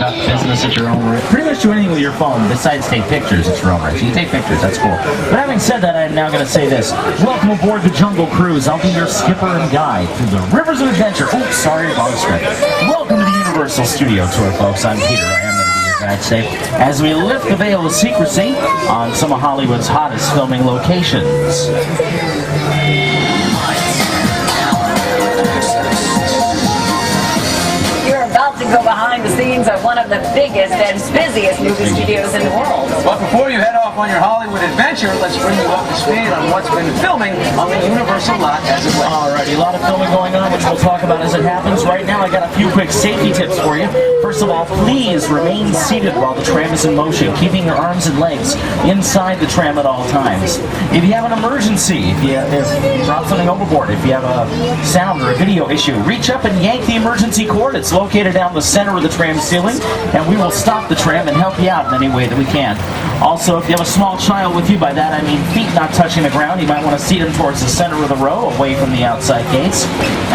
conduct business at your own risk. Pretty much do anything with your phone besides take pictures at your own risk. You can take pictures, that's cool. But having said that, I am now going to say this. Welcome aboard the Jungle Cruise. I'll be your skipper and guide through the rivers of adventure. Oops, sorry, wrong script. Welcome to the Universal Studio Tour, folks. I'm Peter. I am going to be your guide today as we lift the veil of secrecy on some of Hollywood's hottest filming locations. To go behind the scenes of one of the biggest and busiest movie studios in the world. But before you head off on your Hollywood adventure, let's bring you up to speed on what's been filming on the Universal lot as of late. Alrighty, a lot of filming going on, which we'll talk about as it happens. Right now, I got a few quick safety tips for you. First of all, please remain seated while the tram is in motion, keeping your arms and legs inside the tram at all times. If you have an emergency, if you drop something overboard, if you have a sound or a video issue, reach up and yank the emergency cord. It's located down the center of the tram ceiling, and we will stop the tram and help you out in any way that we can. Also, if you have a small child with you, by that I mean feet not touching the ground, you might want to seat them towards the center of the row, away from the outside gates.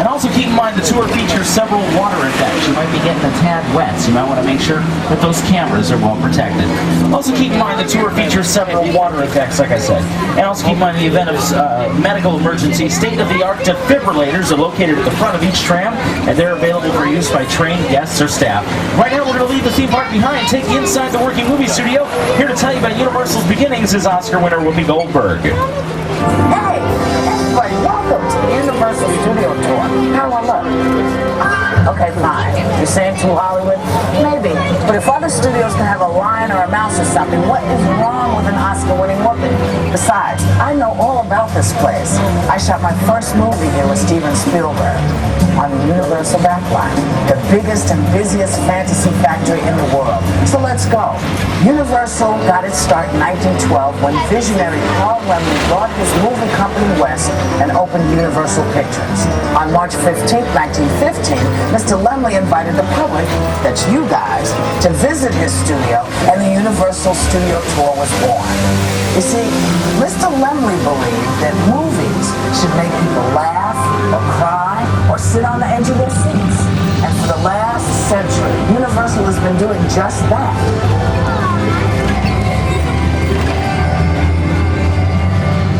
And also keep in mind the tour features several water effects. You might be getting a tad wet, so you might want to make sure that those cameras are well protected. Also keep in mind the tour features several water effects, like I said. And also keep in mind in the event of medical emergency, state-of-the-art defibrillators are located at the front of each tram, and they're available for use by trained guests or staff. Right now, we're going to leave the theme park behind, take you inside the working movie studio. Here to tell you about Universal's beginnings is Oscar winner Whoopi Goldberg. Hey, everybody, welcome to the Universal Studio Tour. How do I look? Okay, fine. You're saying to Hollywood? Maybe. But if other studios can have a lion or a mouse or something, what is wrong with an Oscar-winning Whoopi? Besides, I know all about this place. I shot my first movie here with Steven Spielberg on the Universal backline, the biggest and busiest fantasy factory in the world. So let's go. Universal got its start in 1912 when visionary Paul Laemmle brought his movie company west and opened Universal Pictures. On March 15, 1915, Mr. Laemmle invited the public, that's you guys, to visit his studio, and the Universal Studio Tour was born. You see, Mr. Laemmle believed that movies should make people laugh or cry or sit on the edge of their seats. And for the last century, Universal has been doing just that.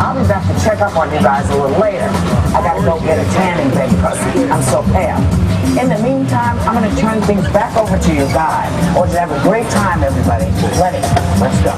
I'll be back to check up on you guys a little later. I gotta go get a tanning bed because I'm so pale. In the meantime, I'm gonna turn things back over to you guys. I want you to have a great time, everybody. Ready? Let's go.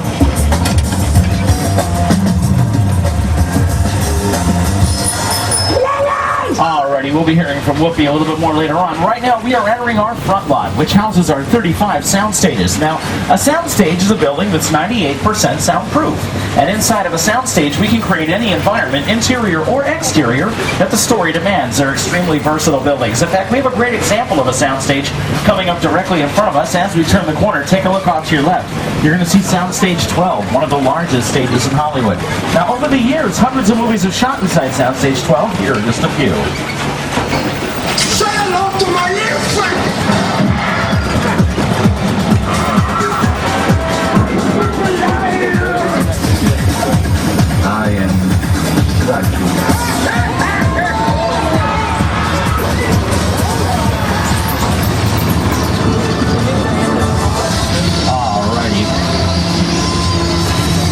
Alrighty, we'll be hearing from Whoopi a little bit more later on. Right now, we are entering our front lot, which houses our 35 sound stages. Now, a sound stage is a building that's 98% soundproof. And inside of a sound stage, we can create any environment, interior or exterior, that the story demands. They're extremely versatile buildings. In fact, we have a great example of a sound stage coming up directly in front of us. As we turn the corner, take a look off to your left. You're going to see Soundstage 12, one of the largest stages in Hollywood. Now, over the years, hundreds of movies have shot inside Soundstage 12. Here are just a few. Say hello to my little friend! I am Alrighty.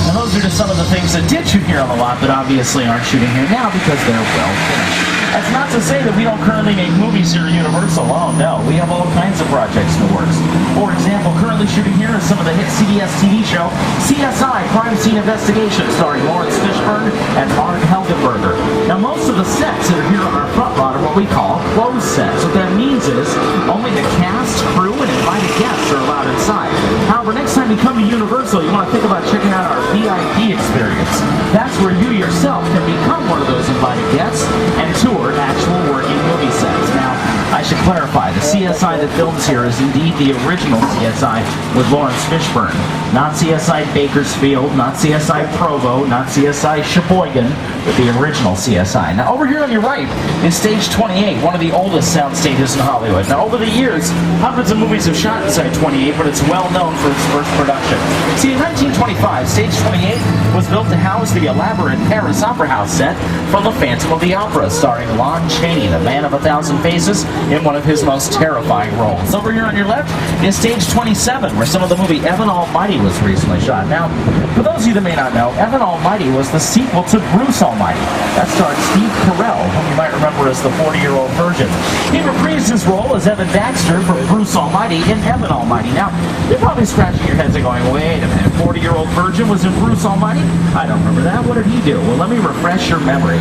Now those are just some of the things that did shoot here on the lot that obviously aren't shooting here now because they're well finished. That's not to say that we don't currently make movies here at Universal. Oh no, we have all kinds of projects in the works. For example, currently shooting here is some of the hit CBS TV show CSI Crime Scene Investigation, starring Lawrence Fishburne and Arnold Helgenberger. Now most of the sets that are here on our front lot are what we call closed sets. What that means is only the cast, crew, and invited guests are allowed inside. However, next time you come to Universal, you want to think about checking out our VIP experience. That's where you yourself can become one of those invited guests and tour actual working movie sets. Now, I should clarify, the CSI that films here is indeed the original CSI with Lawrence Fishburne. Not CSI Bakersfield, not CSI Provo, not CSI Sheboygan, but the original CSI. Now, over here on your right is Stage 28, one of the oldest sound stages in Hollywood. Now, over the years, hundreds of movies have shot inside 28, but it's well known for its first production. See, in 1925, Stage 28 was built to house the elaborate Paris Opera House set from The Phantom of the Opera, starring Lon Chaney, the man of 1,000 faces, in one of his most terrifying roles. Over here on your left is stage 27, where some of the movie Evan Almighty was recently shot. Now, for those of you that may not know, Evan Almighty was the sequel to Bruce Almighty. That starred Steve Carell, whom you might remember as the 40-year-old virgin. He reprised his role as Evan Baxter for Bruce Almighty in Evan Almighty. Now, you're probably scratching your heads and going, wait a minute, 40-year-old virgin was in Bruce Almighty? I don't remember that. What did he do? Well, let me refresh your memory.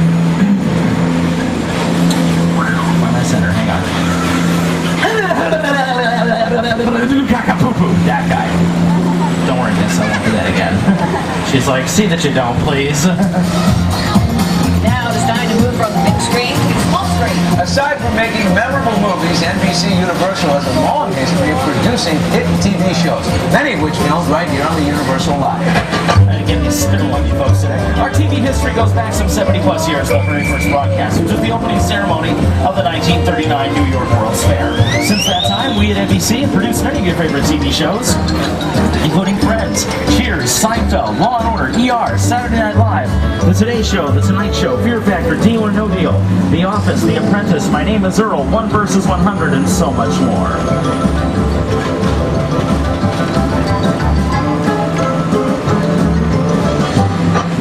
Why am I center? Hang on. That guy. Don't worry, miss, I won't do that again. She's like, see that you don't, please. Now it's time to move from big screen to small screen. Aside from making memorable movies, NBC Universal has a long history of producing hit TV shows, many of which filmed right here on the Universal lot. Again, these spittle on you folks today. Our TV history goes back some 70 plus years to the very first broadcast, which was the opening ceremony of the 1939 New York World's Fair. Since that time, we at NBC have produced many of your favorite TV shows, including Friends, Cheers, Seinfeld, Law & Order, ER, Saturday Night Live, The Today Show, The Tonight Show, Fear Factor, Deal or No Deal, The Office, The Apprentice, My Name is Earl, 1 vs. 100, and so much more.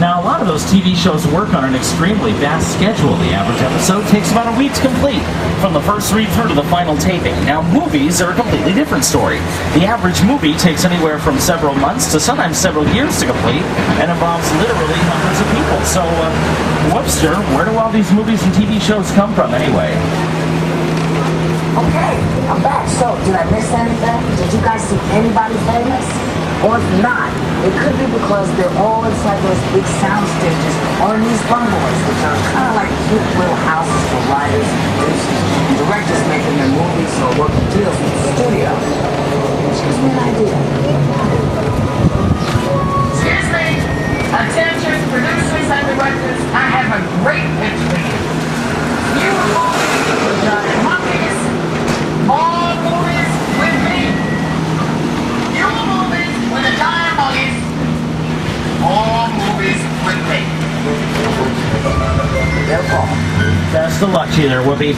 Now, a lot of those TV shows work on an extremely vast schedule. The average episode takes about a week to complete, from the first read-through to the final taping. Now, movies are a completely different story. The average movie takes anywhere from several months to sometimes several years to complete, and involves literally hundreds of people. So, Webster, where do all these movies and TV shows come from anyway? Okay, I'm back. So, did I miss anything? Did you guys see anybody famous? Or if not, it could be because they're all inside those big sound stages or in these bungalows, which are kind of like cute little houses for writers and producers and directors making their movies or working deals with the studio. Which gives me an idea. Excuse me. Attention, producers and directors. I have a great pitch for you. You movies, giant monkeys, all movies with me. You movies with the giant monkeys, all movies with me. Best of luck to you there, Whoopi.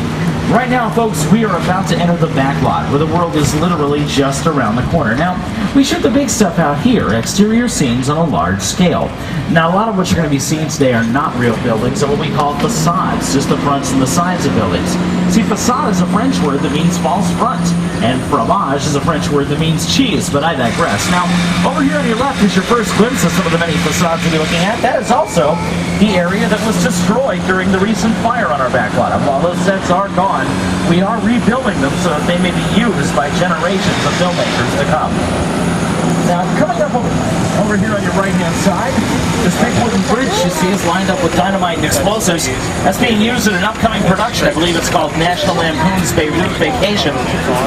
Right now, folks, we are about to enter the back lot, where the world is literally just around the corner. Now, we shoot the big stuff out here, exterior scenes on a large scale. Now, a lot of what you're going to be seeing today are not real buildings, they're what we call facades, just the fronts and the sides of buildings. See, facade is a French word that means false front, and fromage is a French word that means cheese, but I digress. Now, over here on your left is your first glimpse of some of the many facades you'll be looking at. That is also the area that was destroyed during the recent fire on our back lot. And while those sets are gone, we are rebuilding them so that they may be used by generations of filmmakers to come. Now, coming up over here on your right-hand side, this big wooden bridge you see is lined up with dynamite and explosives. That's being used in an upcoming production. I believe it's called National Lampoon's Beirut Vacation.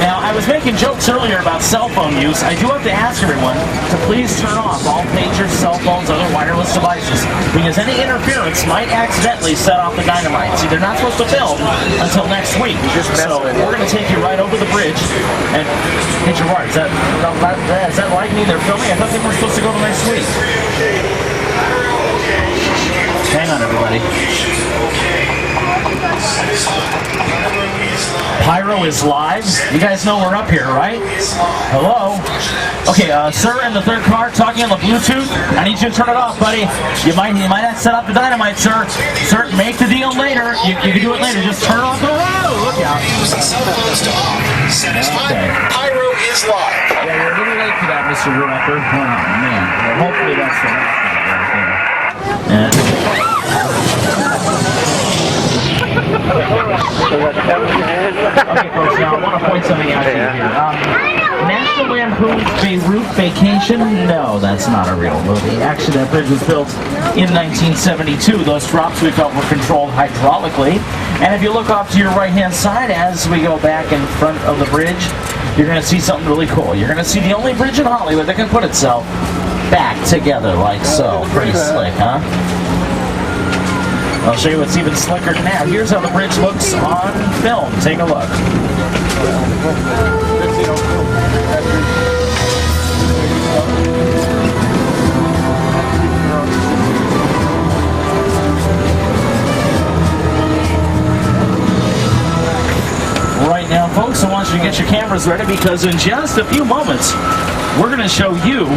Now, I was making jokes earlier about cell phone use. I do have to ask everyone to please turn off all pagers, cell phones, other wireless devices, because any interference might accidentally set off the dynamite. See, they're not supposed to film until next week. So we're going to take you right over the bridge and hit your wire. Is that like me? They're filming? I thought they were supposed to go to next week. Hang on, everybody. Pyro is live. You guys know we're up here, right? Hello? Okay, sir in the third car talking on the Bluetooth. I need you to turn it off, buddy. You might not set up the dynamite, sir. Sir, make the deal later. You can do it later. Just turn off the road. Look out. Okay. Pyro is live. Yeah, you're a little late for that, Mr. Director. Oh, man. Well, hopefully that's the next one right there. Okay, folks, now I want to point something out to you here. National Lampoon's Beirut Vacation? No, that's not a real movie. Actually, that bridge was built in 1972. Those drops we felt were controlled hydraulically. And if you look off to your right-hand side as we go back in front of the bridge, you're going to see something really cool. You're going to see the only bridge in Hollywood that can put itself back together like so. Pretty slick, huh? I'll show you what's even slicker than that. Here's how the bridge looks on film. Take a look. Right now, folks, I want you to get get your cameras ready because in just a few moments, we're going to show you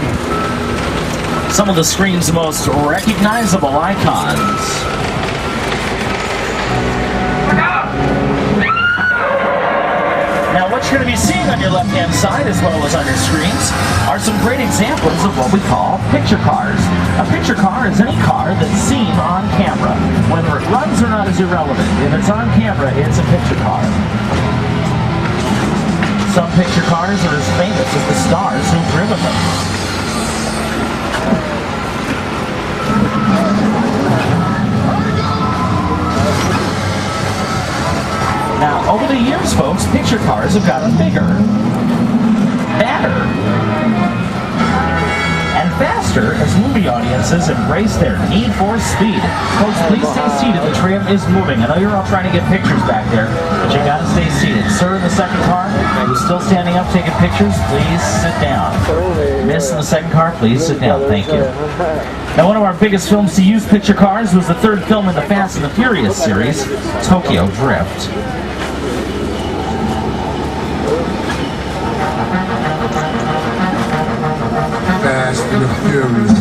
some of the screen's most recognizable icons. Now, what you're going to be seeing on your left-hand side, as well as on your screens, are some great examples of what we call picture cars. A picture car is any car that's seen on camera. Whether it runs or not is irrelevant. If it's on camera, it's a picture car. Some picture cars are as famous as the stars who've driven them. Now, over the years, folks, picture cars have gotten bigger, badder, and faster as movie audiences embrace their need for speed. Folks, please stay seated. The tram is moving. I know you're all trying to get pictures back there, but you gotta stay seated. Sir, in the second car, are you still standing up taking pictures? Please sit down. Miss in the second car, please sit down. Thank you. Now, one of our biggest films to use picture cars was the third film in the Fast and the Furious series, Tokyo Drift. Fast and the Furious.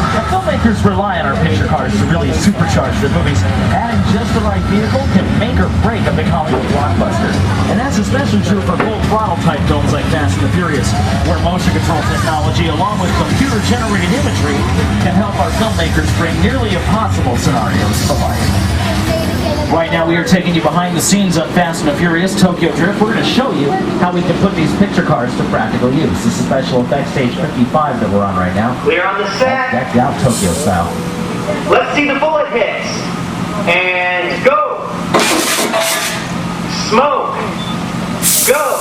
Now, filmmakers rely on our picture cars to really supercharge their movies. Adding just the right vehicle can make or break a big Hollywood blockbuster. And that's especially true for full throttle type films like Fast and the Furious, where motion control technology, along with computer-generated imagery, can help our filmmakers bring nearly impossible scenarios to life. Right now we are taking you behind the scenes on Fast and the Furious Tokyo Drift. We're going to show you how we can put these picture cars to practical use. This is special effects stage 55 that we're on right now. We're on the set. Decked out Tokyo style. Let's see the bullet hits. And go. Smoke. Go.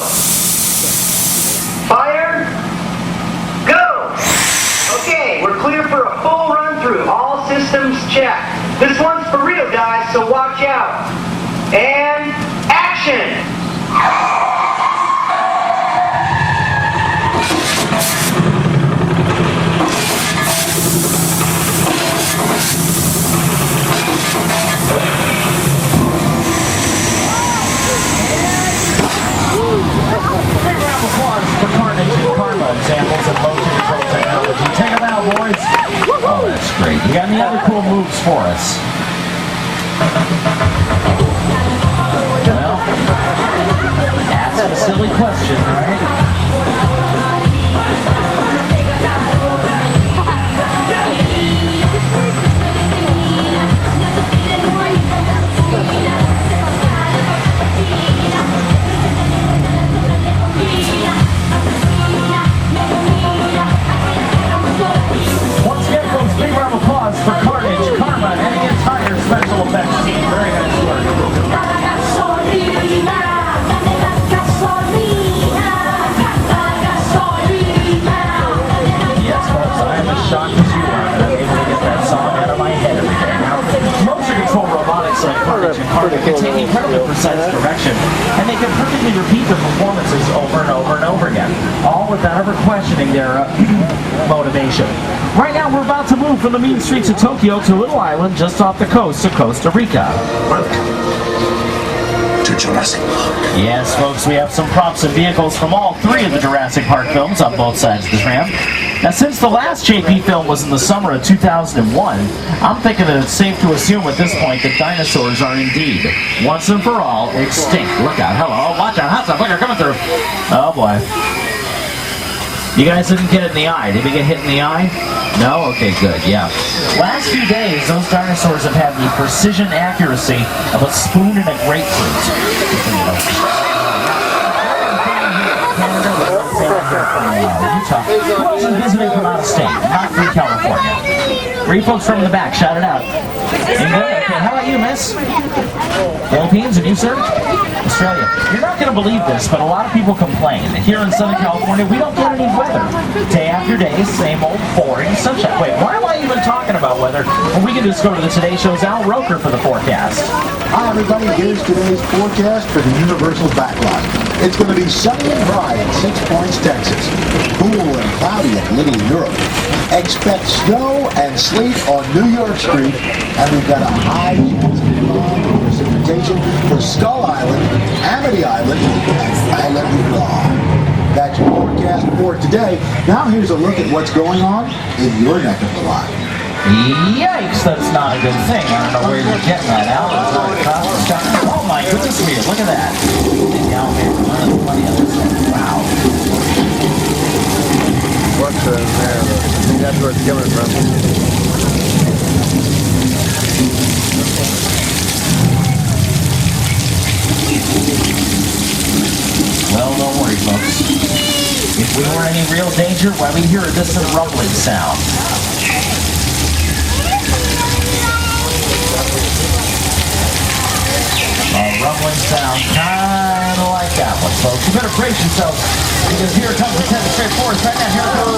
Fire. Go. Okay, we're clear for a full run through. All systems checked. This one's for real, guys, so watch out. And action! Big round of applause for Carnage and Karma examples of motion control technology. Take them out, boys. Oh, that's great. You got any other cool moves for us? Well, that's a silly question, right? Once again, folks, big round of applause for Carnage, Karma, and the entire special effects team. Very nice work. Yes, folks, I am as shocked as you are that I'm able to get that song out of my head every day. Now, motion control robotics like Carnage and Karma can take incredibly precise direction, and they can perfectly repeat their performances over and over and over again, all without ever questioning their motivation. Right now, we're about to move from the mean streets of Tokyo to a little island just off the coast of Costa Rica. To Jurassic Park. Yes, folks, we have some props and vehicles from all three of the Jurassic Park films on both sides of the tram. Now, since the last JP film was in the summer of 2001, I'm thinking that it's safe to assume at this point that dinosaurs are indeed, once and for all, extinct. Look out, hello, watch out, hot stuff, look, they're coming through. Oh, boy. You guys didn't get it in the eye. Did we get hit in the eye? No? Okay, good, yeah. Last few days, those dinosaurs have had the precision accuracy of a spoon in a grapefruit. Utah. Who else is visiting from out of state? Not from California. Where are you folks from in the back? Shout it out. England? Okay, how about you, miss? Philippines, and you, sir? Australia. You're not going to believe this, but a lot of people complain. Here in Southern California, we don't get any weather. Day after day, same old boring sunshine. Wait, why am I even talking about weather? Well, we can just go to the Today Show's Al Roker for the forecast. Hi everybody, here's today's forecast for the Universal Backlot. It's going to be sunny and dry in 6 Points, Texas. Cool and cloudy at Little Europe. Expect snow and sleet on New York Street, and we've got a high chance of precipitation location for Skull Island, Amity Island, and Isla Nublar. That's your forecast for today. Now here's a look at what's going on in your neck of the line. Yikes, that's not a good thing. I don't know where you're getting that out. Oh my goodness me, look at that. Down here, plenty of this. Wow. What's there? I think that's where it's coming from. Well, don't worry, folks. If we were in any real danger, why we hear a distant rumbling sound. A rumbling sound, kind of like that one, folks. You better brace yourselves, because here comes the 10 straight forward. Right now, here comes.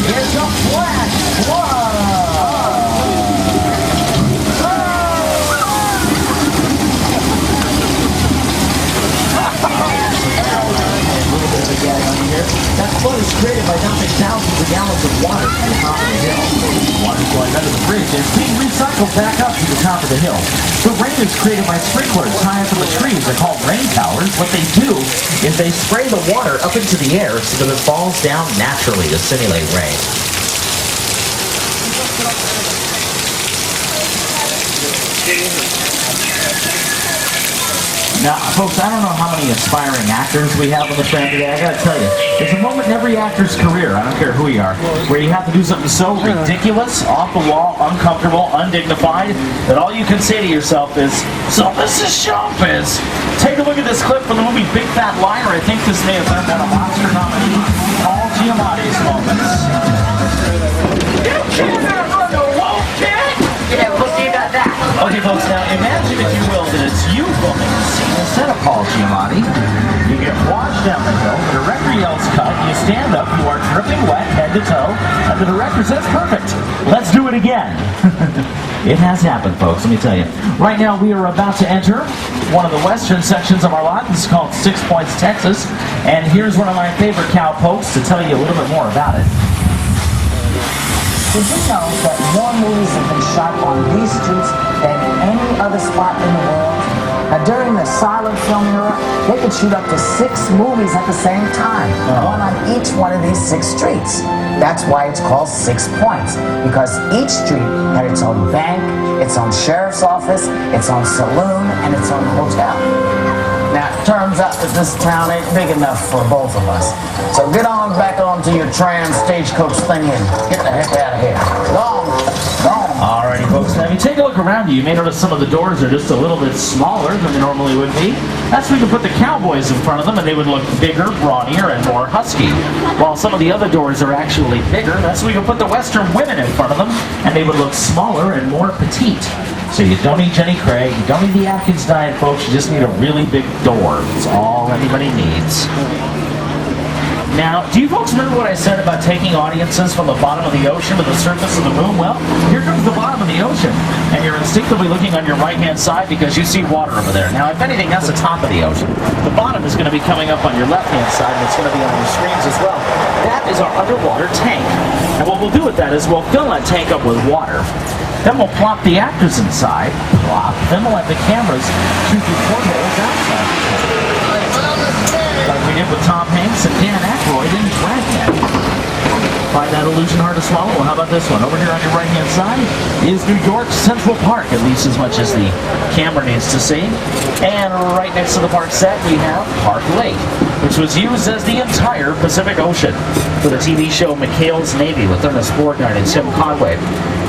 Here's a flash. That flood is created by dumping thousands of gallons of water from the top of the hill. Water's going under the bridge and it's being recycled back up to the top of the hill. The rain is created by sprinklers high up in the trees. They're called rain towers. What they do is they spray the water up into the air so that it falls down naturally to simulate rain. Now, folks, I don't know how many aspiring actors we have on the tram today. I gotta tell you, there's a moment in every actor's career, I don't care who you are, where you have to do something so ridiculous, off the wall, uncomfortable, undignified, that all you can say to yourself is, "So this is showbiz." Take a look at this clip from the movie Big Fat Liar. I think this may have earned an Oscar nominee. Paul Giamatti's moments. You can't run a wolf, kid! Yeah, we'll see about that. Okay, folks, now imagine, if you will, that it's you filming the scene instead of Paul Giamatti. You get washed down the hill, the director yells cut, you stand up, you are dripping wet head to toe, and the director says, "Perfect, let's do it again." It has happened, folks, let me tell you. Right now, we are about to enter one of the western sections of our lot. This is called 6 Points, Texas, and here's one of my favorite cowpokes to tell you a little bit more about it. Did you know that more movies have been shot on these streets than any other spot in the world? Now, during the silent film era, they could shoot up to 6 movies at the same time, one on each one of these 6 streets. That's why it's called 6 Points, because each street had its own bank, its own sheriff's office, its own saloon, and its own hotel. Now, it turns out that this town ain't big enough for both of us. So get on back onto your tram stagecoach thing and get the heck out of here. Go on. Alrighty, folks, now if you take a look around you, you may notice some of the doors are just a little bit smaller than they normally would be. That's so we can put the cowboys in front of them and they would look bigger, brawnier, and more husky. While some of the other doors are actually bigger, that's so we can put the western women in front of them and they would look smaller and more petite. So you don't need Jenny Craig, you don't need the Atkins diet, folks, you just need a really big door. That's all anybody needs. Now, do you folks remember what I said about taking audiences from the bottom of the ocean to the surface of the moon? Well, here comes the bottom of the ocean, and you're instinctively looking on your right-hand side because you see water over there. Now, if anything, that's the top of the ocean. The bottom is going to be coming up on your left-hand side, and it's going to be on your screens as well. That is our underwater tank. And what we'll do with that is we'll fill that tank up with water. Then we'll plop the actors inside, then we'll have the cameras shoot through portholes outside. Like we did with Tom Hanks and Dan Aykroyd in Dragnet. Find that illusion hard to swallow? Well, how about this one? Over here on your right-hand side is New York Central Park, at least as much as the camera needs to see. And right next to the park set, we have Park Lake, which was used as the entire Pacific Ocean for the TV show McHale's Navy with Ernest Borgnine and Tim Conway.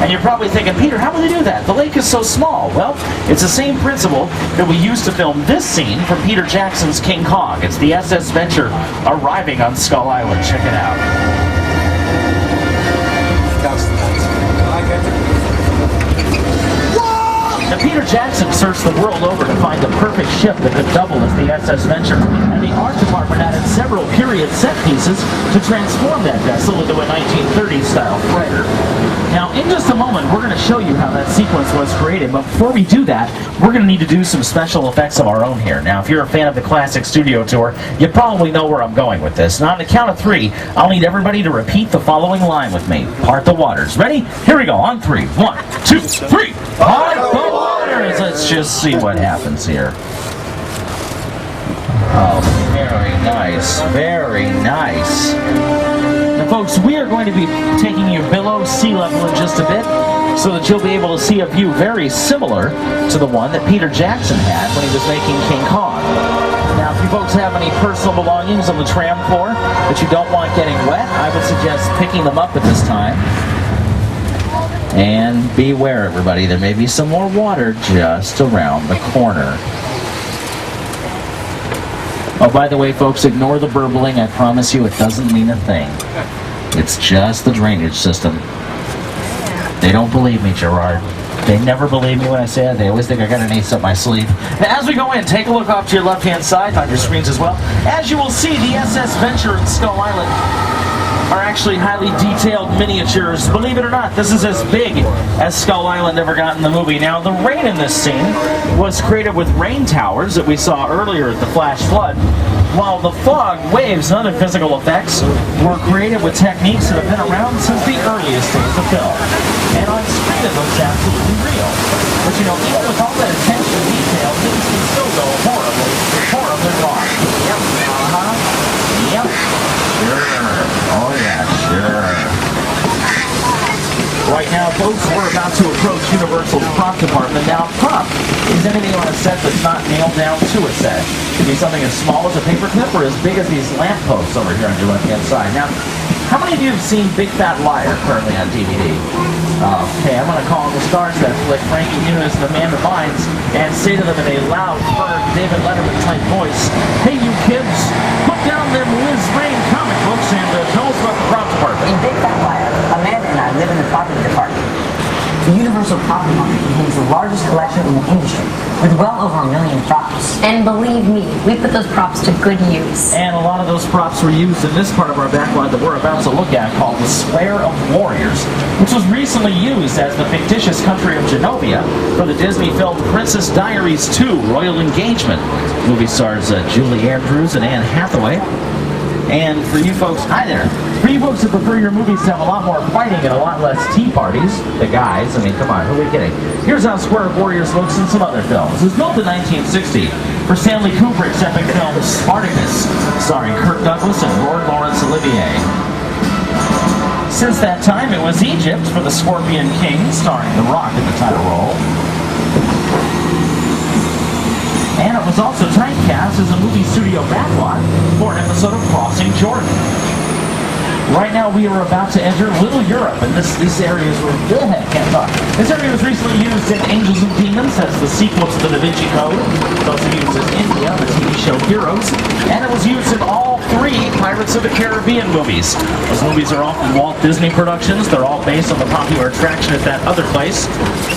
And you're probably thinking, Peter, how would they do that? The lake is so small. Well, it's the same principle that we used to film this scene from Peter Jackson's King Kong. It's the SS Venture arriving on Skull Island. Check it out. Now, Peter Jackson searched the world over to find the perfect ship that could double as the SS Venture, and the art department added several period set pieces to transform that vessel into a 1930s-style freighter. Now, in just a moment, we're going to show you how that sequence was created, but before we do that, we're going to need to do some special effects of our own here. Now, if you're a fan of the Classic Studio Tour, you probably know where I'm going with this. Now, on the count of 3, I'll need everybody to repeat the following line with me. Part the waters. Ready? Here we go. On 3. 1, 2, 3. Part the waters! let's just see what happens here. Oh, very nice, very nice. Now, folks, we are going to be taking you below sea level in just a bit so that you'll be able to see a view very similar to the one that Peter Jackson had when he was making King Kong. Now, if you folks have any personal belongings on the tram floor that you don't want getting wet, I would suggest picking them up at this time. And beware, everybody, there may be some more water just around the corner. Oh, by the way, folks, ignore the burbling. I promise you it doesn't mean a thing. It's just the drainage system. They don't believe me, Gerard. They never believe me when I say it. They always think I got an ace up my sleeve. Now, as we go in, take a look off to your left-hand side on your screens as well. As you will see, the SS Venture and Skull Island are actually highly detailed miniatures. Believe it or not, this is as big as Skull Island ever got in the movie. Now, the rain in this scene was created with rain towers that we saw earlier at the flash flood, while the fog, waves, and other physical effects were created with techniques that have been around since the earliest days of film. And on screen it looks absolutely real. But you know, even with all that attention to detail, things can still go horribly, horribly wrong. Yep. Yep. Sure. Oh yeah, sure. Right now, folks, we're about to approach Universal's prop department. Now, prop is anything on a set that's not nailed down to a set. It could be something as small as a paperclip or as big as these lampposts over here on your left-hand side. Now, how many of you have seen Big Fat Liar currently on DVD? Okay, I'm going to call on the stars that flick, Frankie Muniz and Amanda Bynes, and say to them in a loud, firm, David Letterman-type voice, "Hey, you kids, put down them Liz Rain comic books and tell us about the prop department." In Big Fat Liar, Amanda and I live in the property department. The Universal Prop Department contains the largest collection in the industry, with well over 1 million props. And believe me, we put those props to good use. And a lot of those props were used in this part of our backlog that we're about to look at, called the Square of Warriors, which was recently used as the fictitious country of Genovia for the Disney film Princess Diaries 2, Royal Engagement. The movie stars Julie Andrews and Anne Hathaway. And for you folks, hi there. For you folks that prefer your movies to have a lot more fighting and a lot less tea parties, the guys, I mean, come on, who are we kidding? Here's how Square of Warriors looks in some other films. It was built in 1960 for Stanley Kubrick's epic film Spartacus, starring Kirk Douglas and Laurence Olivier. Since that time, it was Egypt for The Scorpion King, starring The Rock in the title role. And it was also typecast as a movie studio backlot for an episode of Crossing Jordan. Right now we are about to enter Little Europe, and this area is can't talk. This area was recently used in Angels and Demons as the sequel to The Da Vinci Code. It was also used in India, the TV show Heroes, and it was used in all 3 Pirates of the Caribbean movies. Those movies are all from Walt Disney Productions. They're all based on the popular attraction at that other place,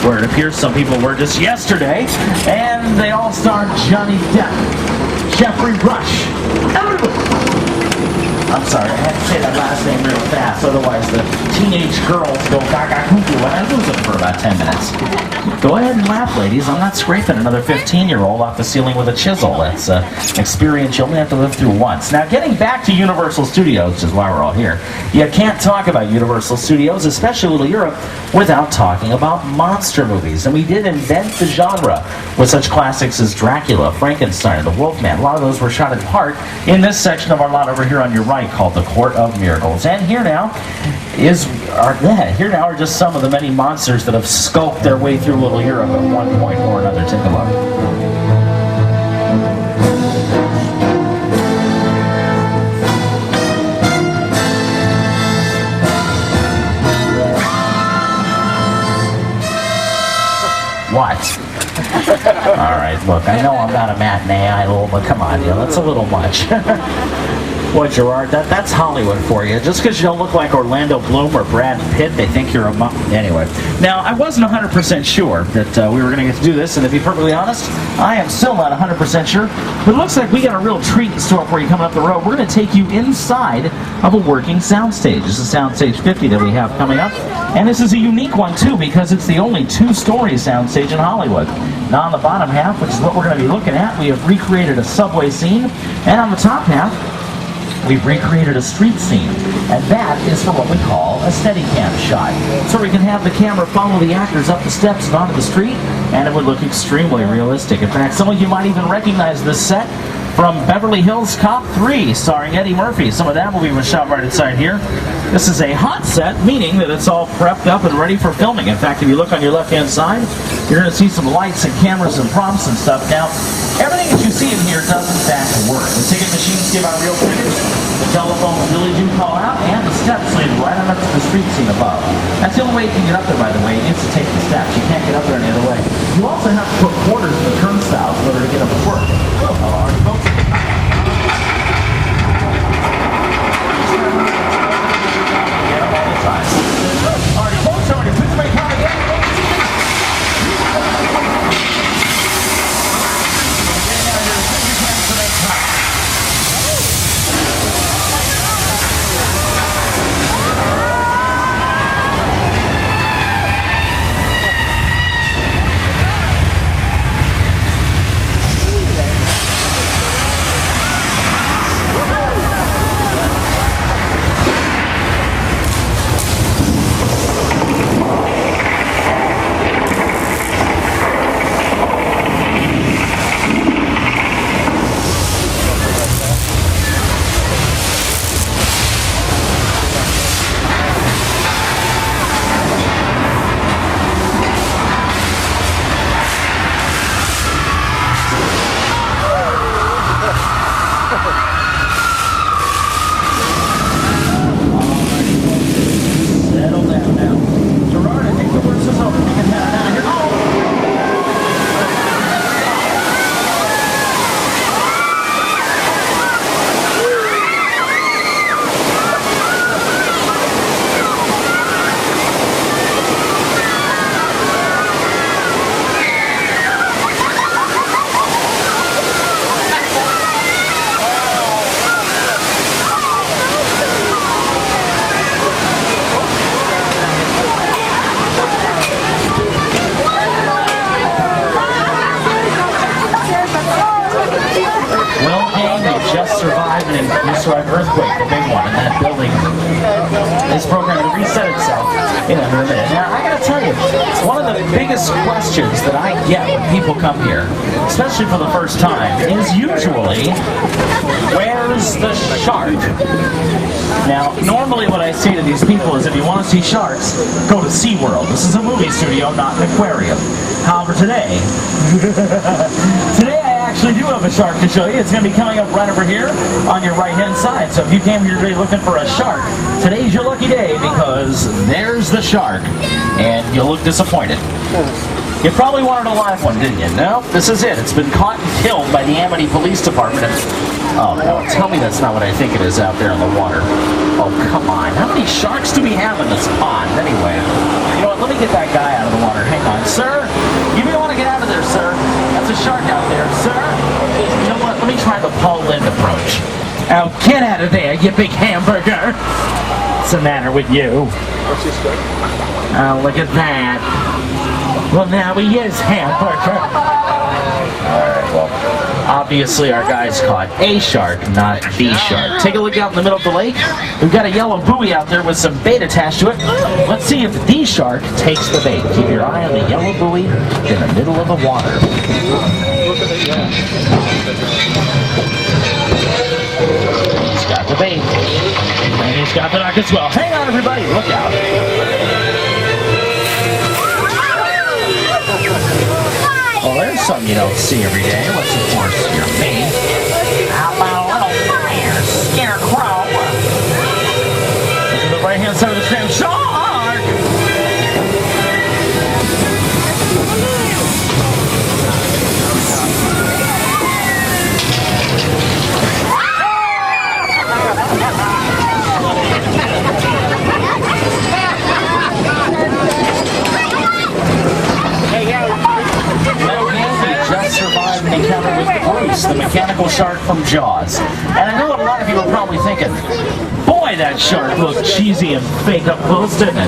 where it appears some people were just yesterday, and they all starred Johnny Depp, Jeffrey Rush. I'm sorry, I had to say that last name real fast, otherwise the teenage girls go gaga cuckoo and I lose them for about 10 minutes. Go ahead and laugh, ladies. I'm not scraping another 15-year-old off the ceiling with a chisel. That's an experience you only have to live through once. Now, getting back to Universal Studios, which is why we're all here, you can't talk about Universal Studios, especially Little Europe, without talking about monster movies. And we did invent the genre with such classics as Dracula, Frankenstein, The Wolfman. A lot of those were shot in part in this section of our lot over here on your right, called the Court of Miracles. And here now are just some of the many monsters that have skulked their way through Little Europe at one point or another. Take a look. What? All right, look, I know I'm not a matinee idol, but come on, that's a little much. Boy, Gerard, that's Hollywood for you. Just because you don't look like Orlando Bloom or Brad Pitt, they think you're a Anyway, now, I wasn't 100% sure that we were going to get to do this, and to be perfectly honest, I am still not 100% sure, but it looks like we got a real treat in store for you coming up the road. We're going to take you inside of a working soundstage. This is Soundstage 50 that we have coming up, and this is a unique one, too, because it's the only 2-story soundstage in Hollywood. Now, on the bottom half, which is what we're going to be looking at, we have recreated a subway scene, and on the top half, we've recreated a street scene, and that is for what we call a Steadicam shot. So we can have the camera follow the actors up the steps and onto the street, and it would look extremely realistic. In fact, some of you might even recognize this set from Beverly Hills Cop 3, starring Eddie Murphy. Some of that movie was shot right inside here. This is a hot set, meaning that it's all prepped up and ready for filming. In fact, if you look on your left-hand side, you're going to see some lights and cameras and props and stuff. Now, everything that you see in here does in fact work. The ticket machines give out real tickets, the telephones really do call out, and the steps lead right on up to the street scene above. That's the only way you can get up there, by the way. You need to take the steps. You can't get up there any other way. You also have to put quarters in the turnstiles in order to get up to work. All right, folks. Alright, folks, already put the car again. Earthquake, the big one, and that building is programmed to reset itself in under a minute. Now, I gotta tell you, one of the biggest questions that I get when people come here, especially for the first time, is usually, where's the shark? Now, normally what I say to these people is if you want to see sharks, go to SeaWorld. This is a movie studio, not an aquarium. However, today I actually do have a shark to show you. It's going to be coming up right over here on your right-hand side. So if you came here today looking for a shark, today's your lucky day because there's the shark, and you'll look disappointed. You probably wanted a live one, didn't you? No, this is it. It's been caught and killed by the Amity Police Department. Oh, no, tell me that's not what I think it is out there in the water. Oh, come on. How many sharks do we have in this pond, anyway? You know what? Let me get that guy out of the water. Hang on. Sir, you may want to get out of there, sir. That's a shark out there, sir. You know what? Let me try the Paul Lynde approach. Oh, get out of there, you big hamburger. What's the matter with you? Oh, look at that. Well, now he is hamburger. Alright, well, obviously our guy's caught a shark, not the shark. Take a look out in the middle of the lake. We've got a yellow buoy out there with some bait attached to it. Let's see if the shark takes the bait. Keep your eye on the yellow buoy in the middle of the water. He's got the bait. And he's got the knock as well. Hang on, everybody. Look out. Well, there's something you don't see every day. Unless, of course, you're me. How about a little fire scarecrow? Look at the right-hand side of the screen. Shark! Survived an encounter with Bruce, the mechanical shark from Jaws. And I know what a lot of you are probably thinking, boy, Boy, that shark looked cheesy and fake up close, didn't it?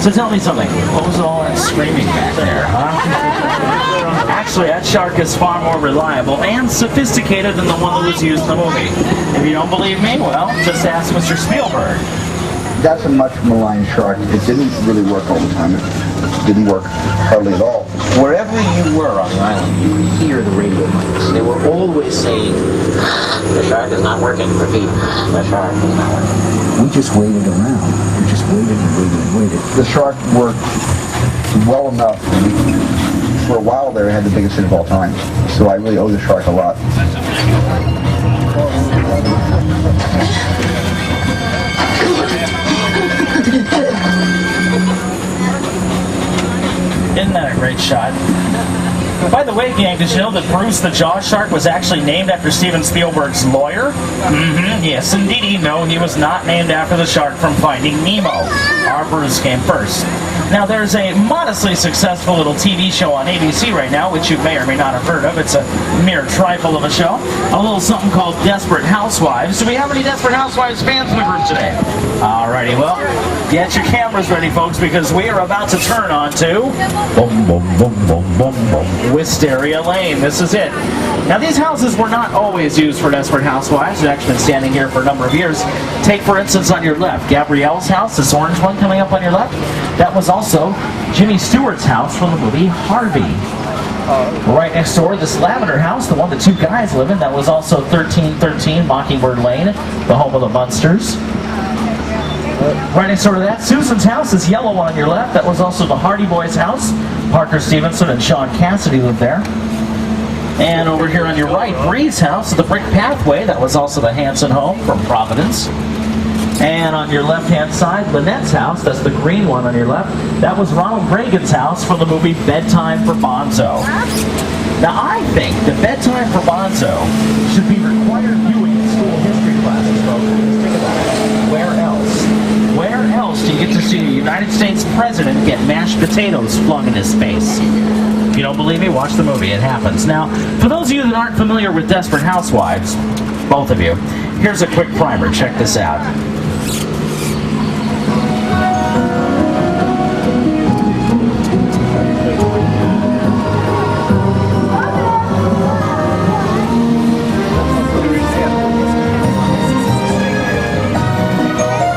So tell me something. What was all that screaming back there, huh? Actually, that shark is far more reliable and sophisticated than the one that was used in the movie. If you don't believe me, well, just ask Mr. Spielberg. That's a much maligned shark. It didn't really work all the time. It didn't work hardly at all. Wherever you were on the island, you could hear the radio mics. They were always saying, "The shark is not working. Repeat, the shark is not working." We just waited around. We just waited and waited and waited. The shark worked well enough. For a while there, it had the biggest hit of all time. So I really owe the shark a lot. Isn't that a great shot? By the way, gang, did you know that Bruce the Jaws shark was actually named after Steven Spielberg's lawyer? Yes, indeed. No, he was not named after the shark from Finding Nemo. Our Bruce came first. Now, there's a modestly successful little TV show on ABC right now, which you may or may not have heard of. It's a mere trifle of a show. A little something called Desperate Housewives. Do we have any Desperate Housewives fans in the group today? Alrighty, well, get your cameras ready, folks, because we are about to turn on to Wisteria Lane. This is it. Now, these houses were not always used for Desperate Housewives. They've actually been standing here for a number of years. Take, for instance, on your left, Gabrielle's house, this orange one coming up on your left. That was also Jimmy Stewart's house from the movie Harvey. Right next door, this lavender house, the one the two guys live in, that was also 1313 Mockingbird Lane, the home of the Munsters. Right next door to that, Susan's house, this yellow one on your left, that was also the Hardy Boys' house. Parker Stevenson and Sean Cassidy lived there. And over here on your right, Bree's house, the Brick Pathway, that was also the Hanson home from Providence. And on your left-hand side, Lynette's house, that's the green one on your left, that was Ronald Reagan's house from the movie Bedtime for Bonzo. Now, I think that Bedtime for Bonzo should be required viewing in school history classes, folks. Think about it. Where else do you get to see a United States president get mashed potatoes flung in his face? If you don't believe me, watch the movie. It happens. Now, for those of you that aren't familiar with Desperate Housewives, both of you, here's a quick primer. Check this out.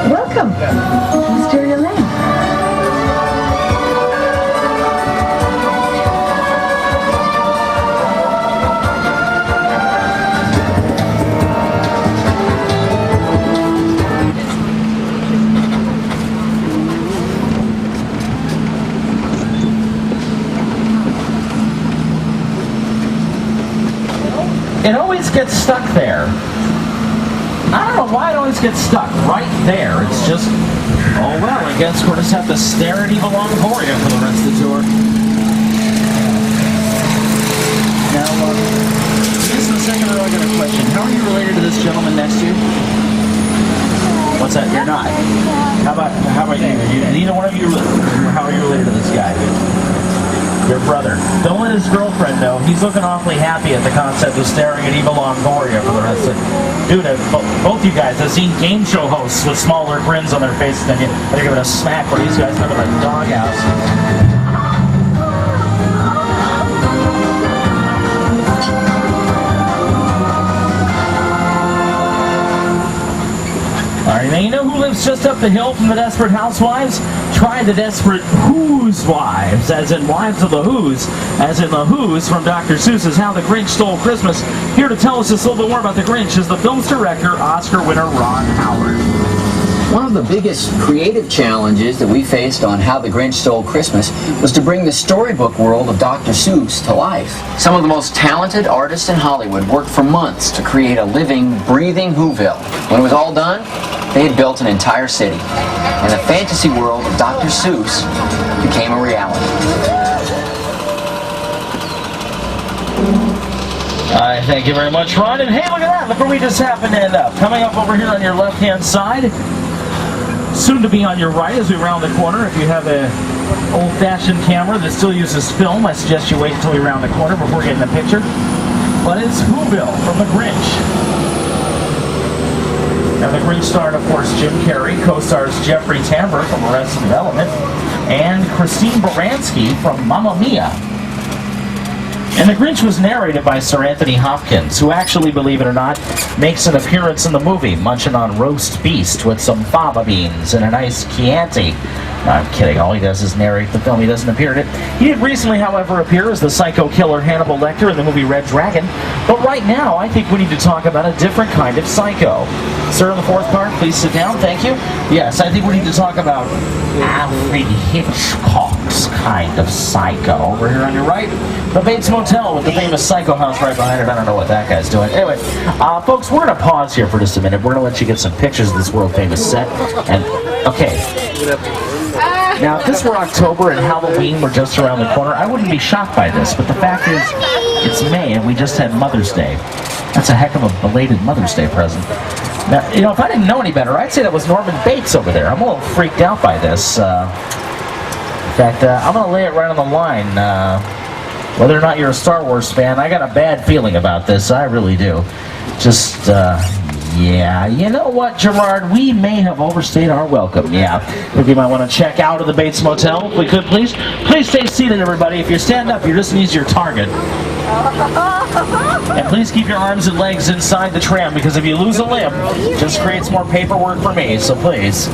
Welcome, Wisteria Lane. It always gets stuck there. I don't know why it always gets stuck right there. It's just, oh well, I guess we'll just have to stare at Eva Longoria for the rest of the tour. Now, just a second ago, I got a question. How are you related to this gentleman next to you? What's that? You're not. How about you? Neither one of you. How are you related to this guy? Your brother. Don't let his girlfriend know. He's looking awfully happy at the concept of staring at Eva Longoria for the rest of it. Dude, both you guys have seen game show hosts with smaller grins on their faces than you. They're giving a smack where these guys live in a doghouse. Alright, now you know who lives just up the hill from the Desperate Housewives? Try the Desperate Who's Wives, as in Wives of the Who's, as in the Who's from Dr. Seuss's How the Grinch Stole Christmas. Here to tell us just a little bit more about the Grinch is the film's director, Oscar winner Ron Howard. One of the biggest creative challenges that we faced on How the Grinch Stole Christmas was to bring the storybook world of Dr. Seuss to life. Some of the most talented artists in Hollywood worked for months to create a living, breathing Whoville. When it was all done, they had built an entire city, and the fantasy world of Dr. Seuss became a reality. Thank you very much, Ron. And hey, look at that. Look where we just happened to end up. Coming up over here on your left-hand side, soon to be on your right as we round the corner. If you have an old-fashioned camera that still uses film, I suggest you wait until we round the corner before getting the picture. But it's Whoville from the Grinch. Now, the Grinch starred, of course, Jim Carrey, co-stars Jeffrey Tambor from Arrested Development, and Christine Baranski from Mamma Mia. And The Grinch was narrated by Sir Anthony Hopkins, who actually, believe it or not, makes an appearance in the movie, munching on roast beast with some fava beans and a nice Chianti. No, I'm kidding. All he does is narrate the film. He doesn't appear in it. He did recently, however, appear as the psycho killer Hannibal Lecter in the movie Red Dragon. But right now, I think we need to talk about a different kind of psycho. Sir, in the fourth car, please sit down. Thank you. Yes, I think we need to talk about Alfred Hitchcock's kind of psycho. Over here on your right, the Bates Motel with the famous Psycho House right behind it. I don't know what that guy's doing. Anyway, folks, we're going to pause here for just a minute. We're going to let you get some pictures of this world-famous set. And, okay. Now, if this were October and Halloween were just around the corner, I wouldn't be shocked by this. But the fact is, it's May and we just had Mother's Day. That's a heck of a belated Mother's Day present. Now, you know, if I didn't know any better, I'd say that was Norman Bates over there. I'm a little freaked out by this. In fact, I'm going to lay it right on the line. Whether or not you're a Star Wars fan, I got a bad feeling about this. I really do. Just, yeah, you know what, Gerard? We may have overstayed our welcome. Yeah, if you might want to check out of the Bates Motel, if we could, please. Please stay seated, everybody. If you stand up, you're just an easier target. And please keep your arms and legs inside the tram, because if you lose a limb, it just creates more paperwork for me, so please.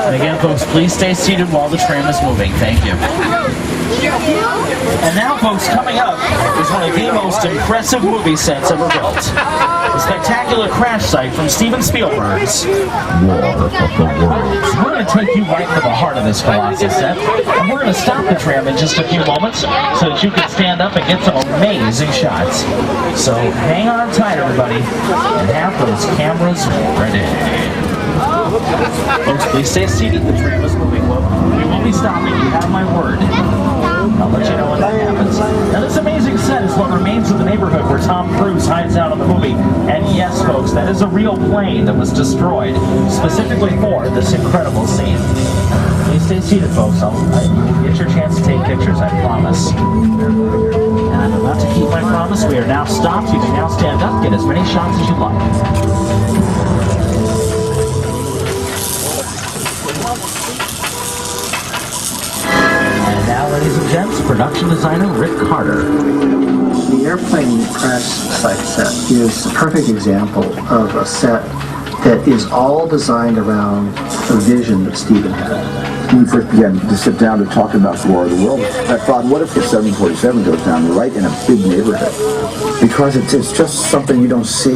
And again, folks, please stay seated while the tram is moving. Thank you. And now, folks, coming up is one of the most impressive movie sets ever built. The spectacular crash site from Steven Spielberg's War of the Worlds. We're going to take you right to the heart of this Colossus set, and we're going to stop the tram in just a few moments so that you can stand up and get some amazing shots. So hang on tight, everybody, and have those cameras ready. Folks, please stay seated. The tram is moving. We won't be stopping. You have my word. I'll let you know when that happens. Now, this amazing set is what remains of the neighborhood where Tom Cruise hides out in the movie. And yes, folks, that is a real plane that was destroyed specifically for this incredible scene. Please stay seated, folks. You'll get your chance to take pictures, I promise. And I'm about to keep my promise. We are now stopped. You can now stand up, get as many shots as you like. Now, ladies and gents, production designer Rick Carter. The airplane crash site set is a perfect example of a set that is all designed around a vision that Steven had. When we first began to sit down to talk about War of the World, I thought, what if the 747 goes down right in a big neighborhood? Because it's just something you don't see.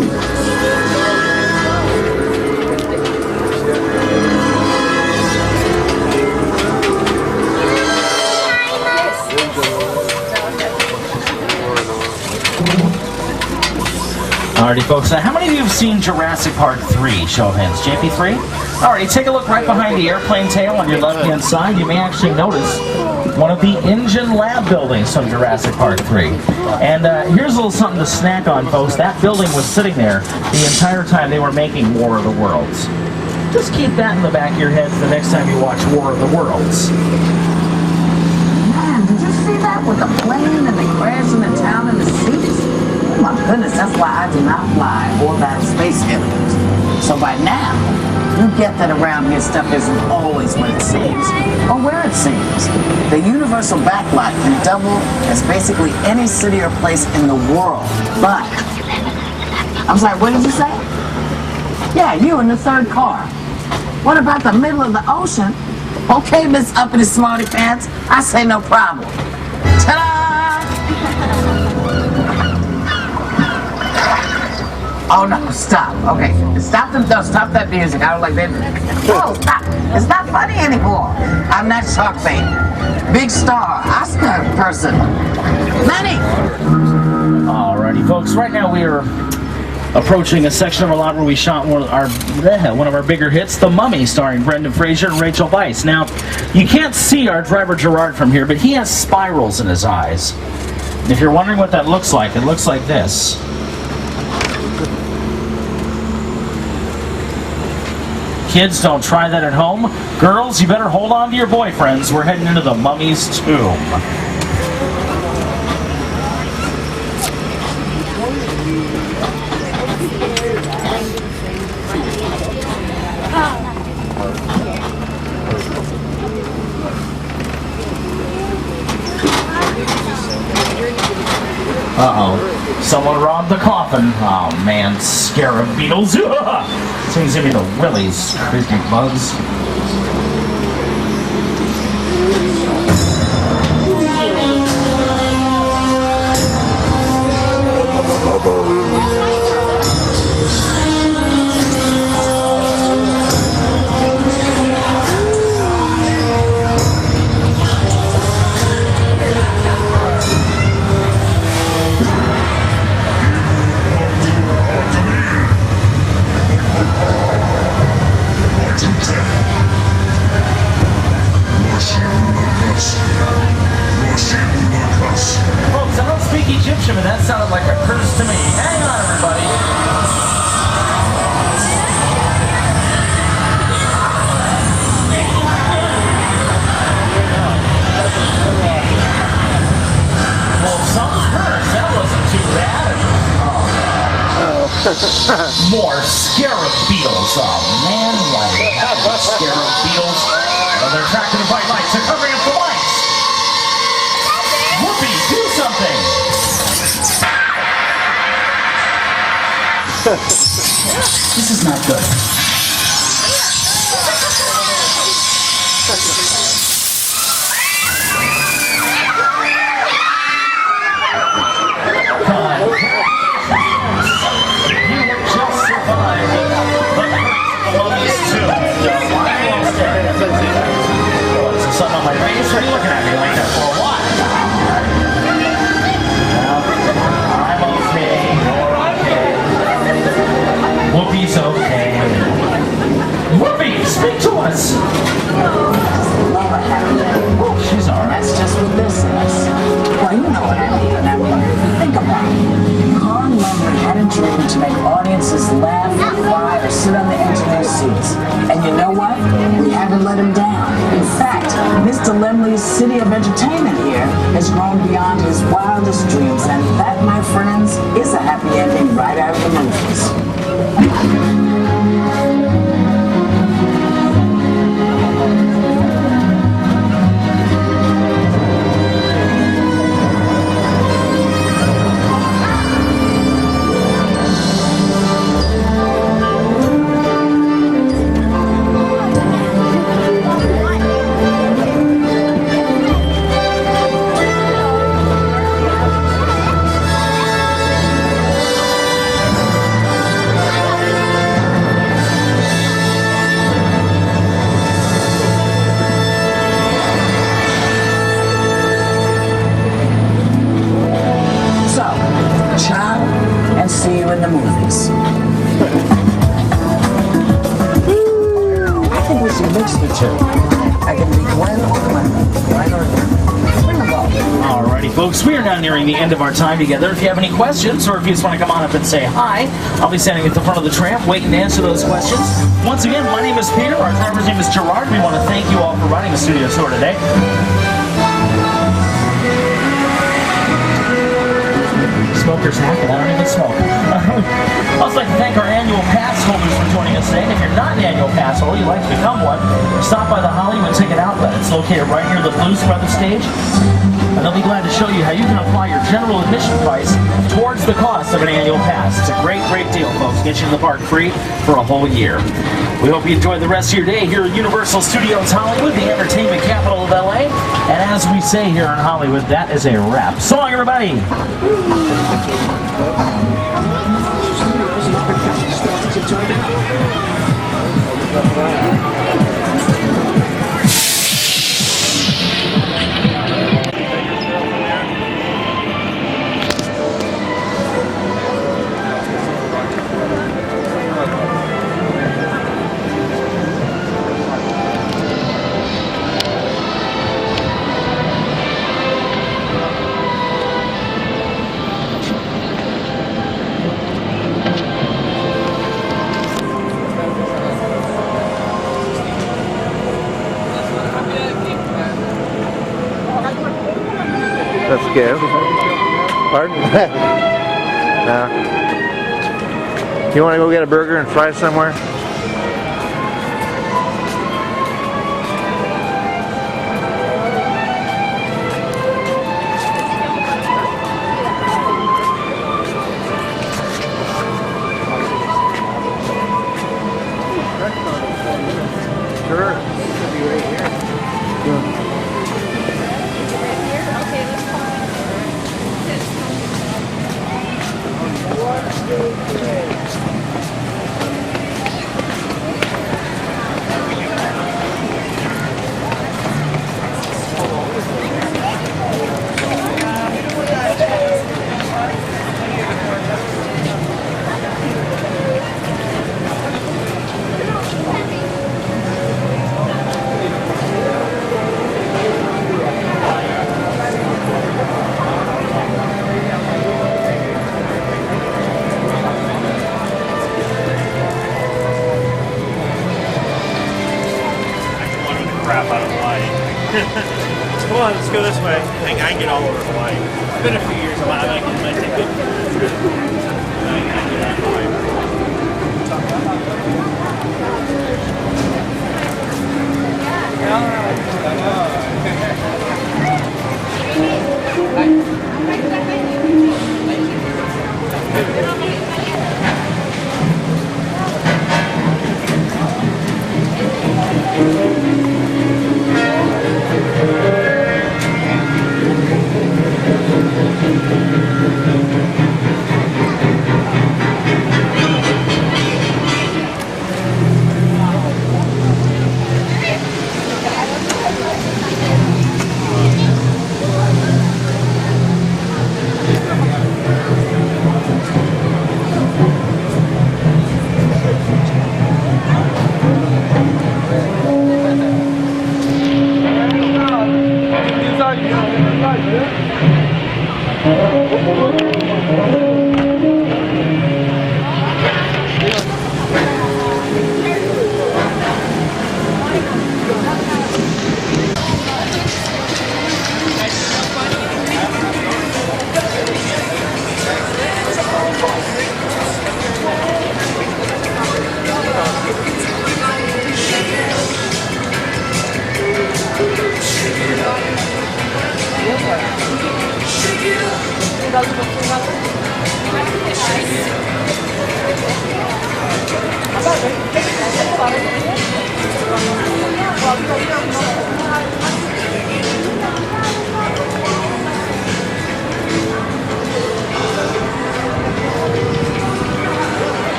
Alrighty, folks, now how many of you have seen Jurassic Park 3? Show of hands. JP3? Alrighty, take a look right behind the airplane tail on your left-hand side. You may actually notice one of the engine lab buildings from Jurassic Park 3. And here's a little something to snack on, folks. That building was sitting there the entire time they were making War of the Worlds. Just keep that in the back of your head the next time you watch War of the Worlds. Man, did you see that with the plane and the crash in the town and the seats? Oh my goodness, that's why I do not fly or battle space aliens. So by now, you get that around here stuff isn't always what it seems, or where it seems. The universal backlot can double as basically any city or place in the world. But, I'm sorry, what did you say? Yeah, you in the third car. What about the middle of the ocean? Okay, Miss Uppity Smarty Pants, I say no problem. Ta-da! Oh no, stop. Okay, stop that music. I was like, no, stop. It's not funny anymore. I'm not Shark Bait. Big star, Oscar person. Lenny! Alrighty, folks, right now we are approaching a section of our lot where we shot one of our bigger hits, The Mummy, starring Brendan Fraser and Rachel Weisz. Now, you can't see our driver Gerard from here, but he has spirals in his eyes. And if you're wondering what that looks like, it looks like this. Kids, don't try that at home. Girls, you better hold on to your boyfriends. We're heading into the Mummy's tomb. Uh-oh. Someone robbed the coffin. Oh, man. Scarab beetles. Seems to be the willies. Crazy bugs. Folks, I don't speak Egyptian, but that sounded like a curse to me. Hang on, everybody. Well, something's curse. That wasn't too bad. More scarab beetles. Oh, man. Why do you have these scarab beetles? Oh, they're attracted to bright lights. They're covering up the lights. Whoopi, do something! This is not good. You have just survived the mummies too. Is there something on my face? What are you looking at me like that for? What? I'm okay. You're okay. Whoopi's okay. Whoopi, speak to us. Love a happy ending. She's alright. That's just what this is. Well, you know what I mean. I mean, think about it. Con Lumley had a dream to make audiences laugh, cry, or sit on the edge of their seats. And you know what? We haven't let him down. In fact, Mr. Lemley's City of Entertainment here has grown beyond his wildest dreams. And that, my friends, is a happy ending right out of the movies. And see you in the movies. I think we should mix the two. I can be Gwen or Gwen. Gwen or Gwen. Bring them both. Alrighty, folks, we are now nearing the end of our time together. If you have any questions or if you just want to come on up and say hi, I'll be standing at the front of the tramp waiting to answer those questions. Once again, my name is Peter. Our driver's name is Gerard. We want to thank you all for riding the studio tour today. Smoker's hacking. I don't even smoke. I'd also like to thank our annual pass holders for joining us today. And if you're not an annual pass holder, you'd like to become one, stop by the Hollywood Ticket Outlet. It's located right near the Blues Brothers stage. And they'll be glad to show you how you can apply your general admission price towards the cost of an annual pass. It's a great, great deal, folks. Get you in the park free for a whole year. We hope you enjoy the rest of your day here at Universal Studios Hollywood, the entertainment capital of LA. And as we say here in Hollywood, that is a wrap. So long, everybody. Let's go. Pardon? No. You want to go get a burger and fries somewhere? Come on, let's go this way. I can get all over Hawaii. It's been a few years. It might take me. I can get out of Hawaii.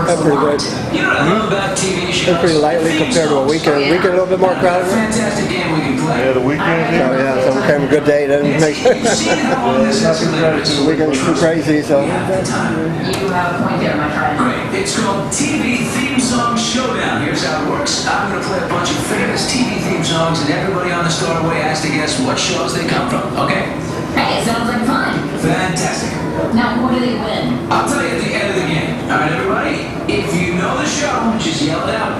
That's pretty good. It's pretty lightly compared to a weekend. A weekend a little bit more crowded. Yeah, the weekend. So yeah, so kind of a good day. It doesn't make the weekend's too crazy. So. It's called TV Theme Song Showdown. Here's how it works. I'm going to play a bunch of famous TV theme songs, and everybody on the Starway has to guess what shows they come from. Okay? Hey, sounds like fun. Fantastic. Now, what do they win? I'll tell you at the end of the game. All right, everybody? If you know the show, just yell it out.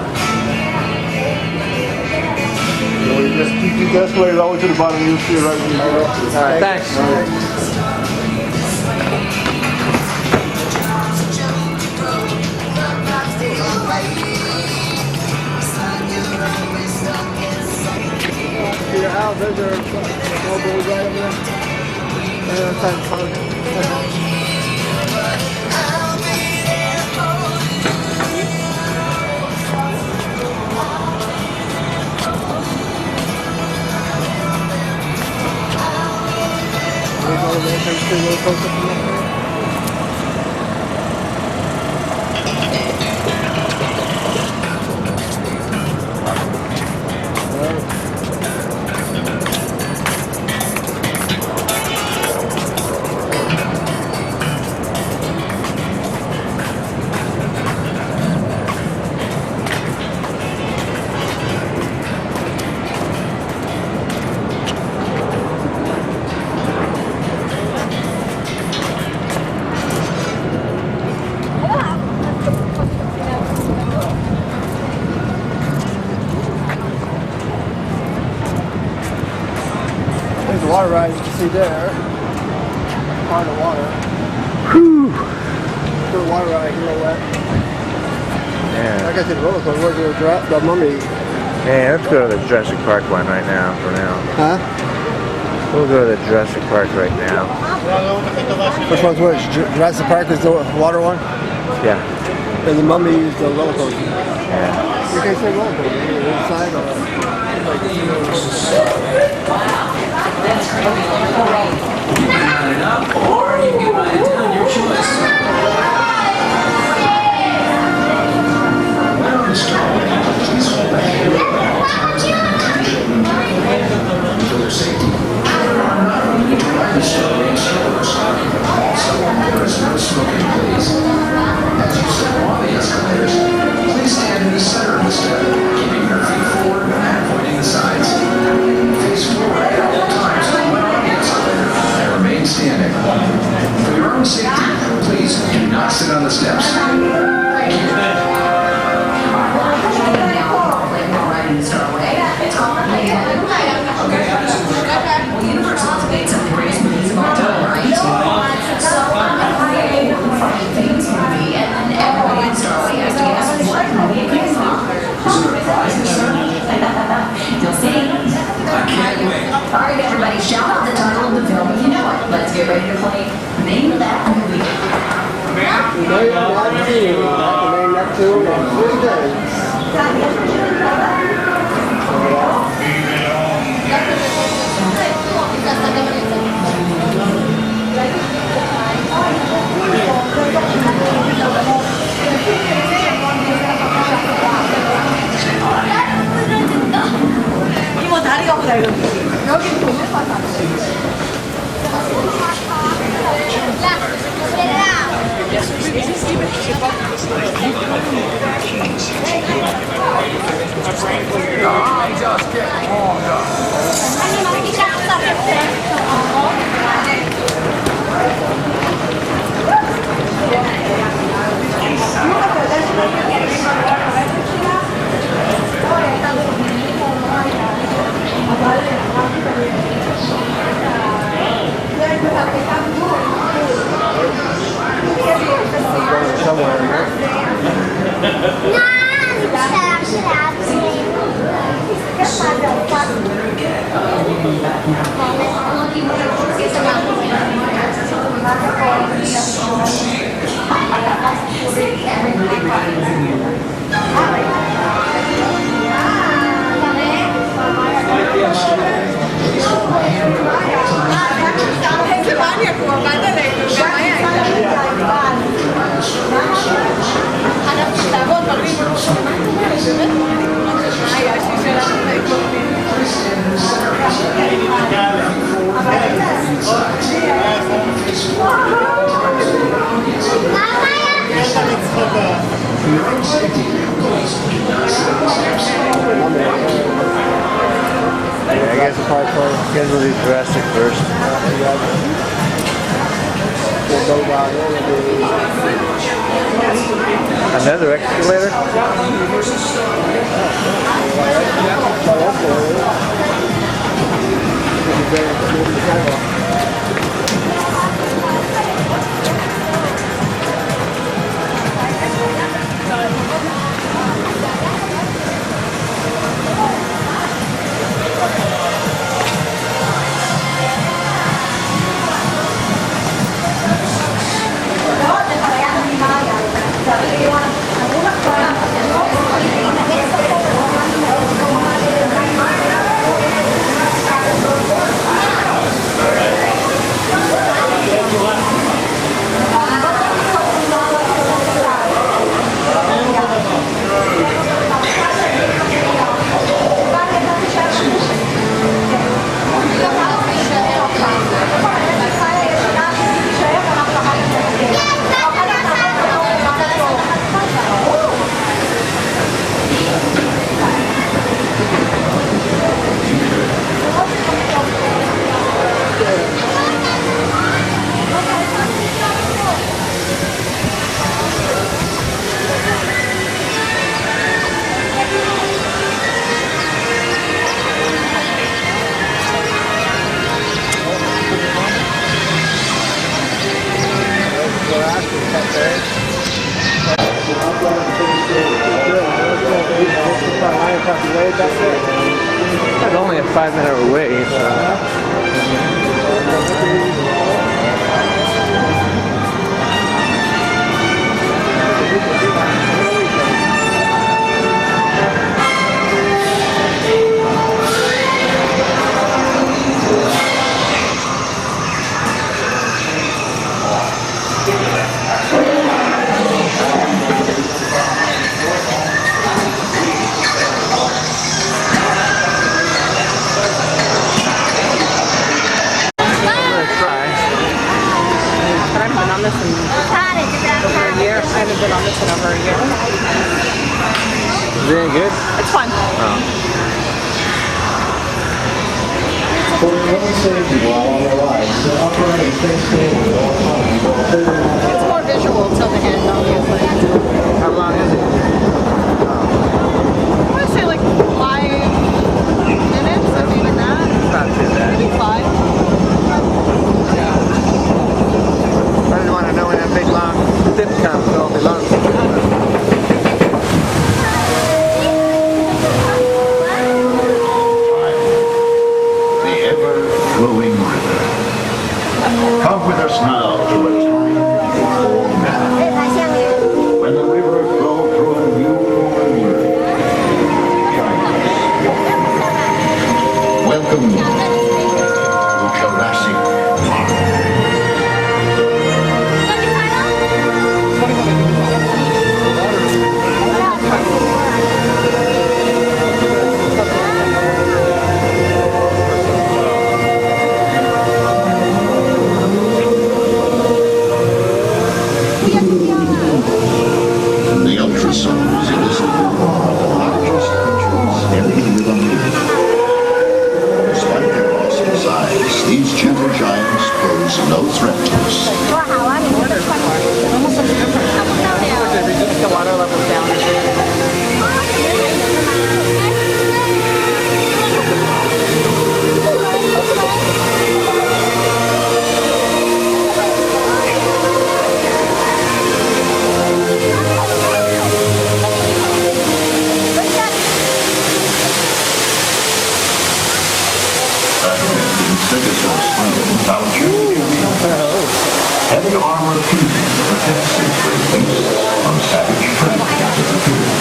Keep the escalator all the way to the bottom. You'll see it right when you go up. All right, thanks. Your house, there's your mobile right over there. There's the water ride you can see there. On the water. Whew. The water ride here wet. Yeah. Like I said, roller coaster, where's the mummy? Hey, let's go to the Jurassic Park one right now, for now. Huh? We'll go to the Jurassic Park right now. Which one's which? Jurassic Park is the water one? Yeah. And the mummy is the roller coaster. Yeah. You can say roller coaster, either inside or... You can ride it up, or you can ride it down, your choice. When on the Starway, please hold the handle at all times and attention. For their safety, children are not permitted to ride the Starway in circles. Also, there is no smoking, please. As you step on the escalators, please stand in the center of the step, keeping your feet forward and pointing the sides. Face forward at all times when on the escalator, and remain standing. For your own safety, please do not sit on the steps. Thank you. Well, Universal has made some of the greatest movies of all time, right? So I'm creating a famous movie, and then everybody in Starway has to guess what movie it came from. You'll see. I can't wait. All right, everybody, shout out the title of the film if you know it. Let's get ready to play Name That Movie. Name that tune in 3 days. 이모 다리가 보다 이렇게 여기 보면서 Yeah, I guess the park begins with the Jurassic first. Another escalator? It's only a 5-minute wait, so. Is it any good? It's fun. Oh. For your own safety while on the ride, sit upright and stay stable at all times. It's more visual till the end, obviously. How long is it? I want to say like 5 minutes, if even that. It's not too bad. Maybe 5. I didn't want to know when that big long dip comes, so it'll be long. Flowing river. Come with us now to a time before now, when the river flowed through a new born world. Welcome to Jurassic Park. The ultrasounds in this world are the largest creatures ever to live on the earth. Despite their awesome size, these gentle giants pose no threat to us. They reduce the water levels down a bit. Heavy armor fusing protects its base from savage predators of the field.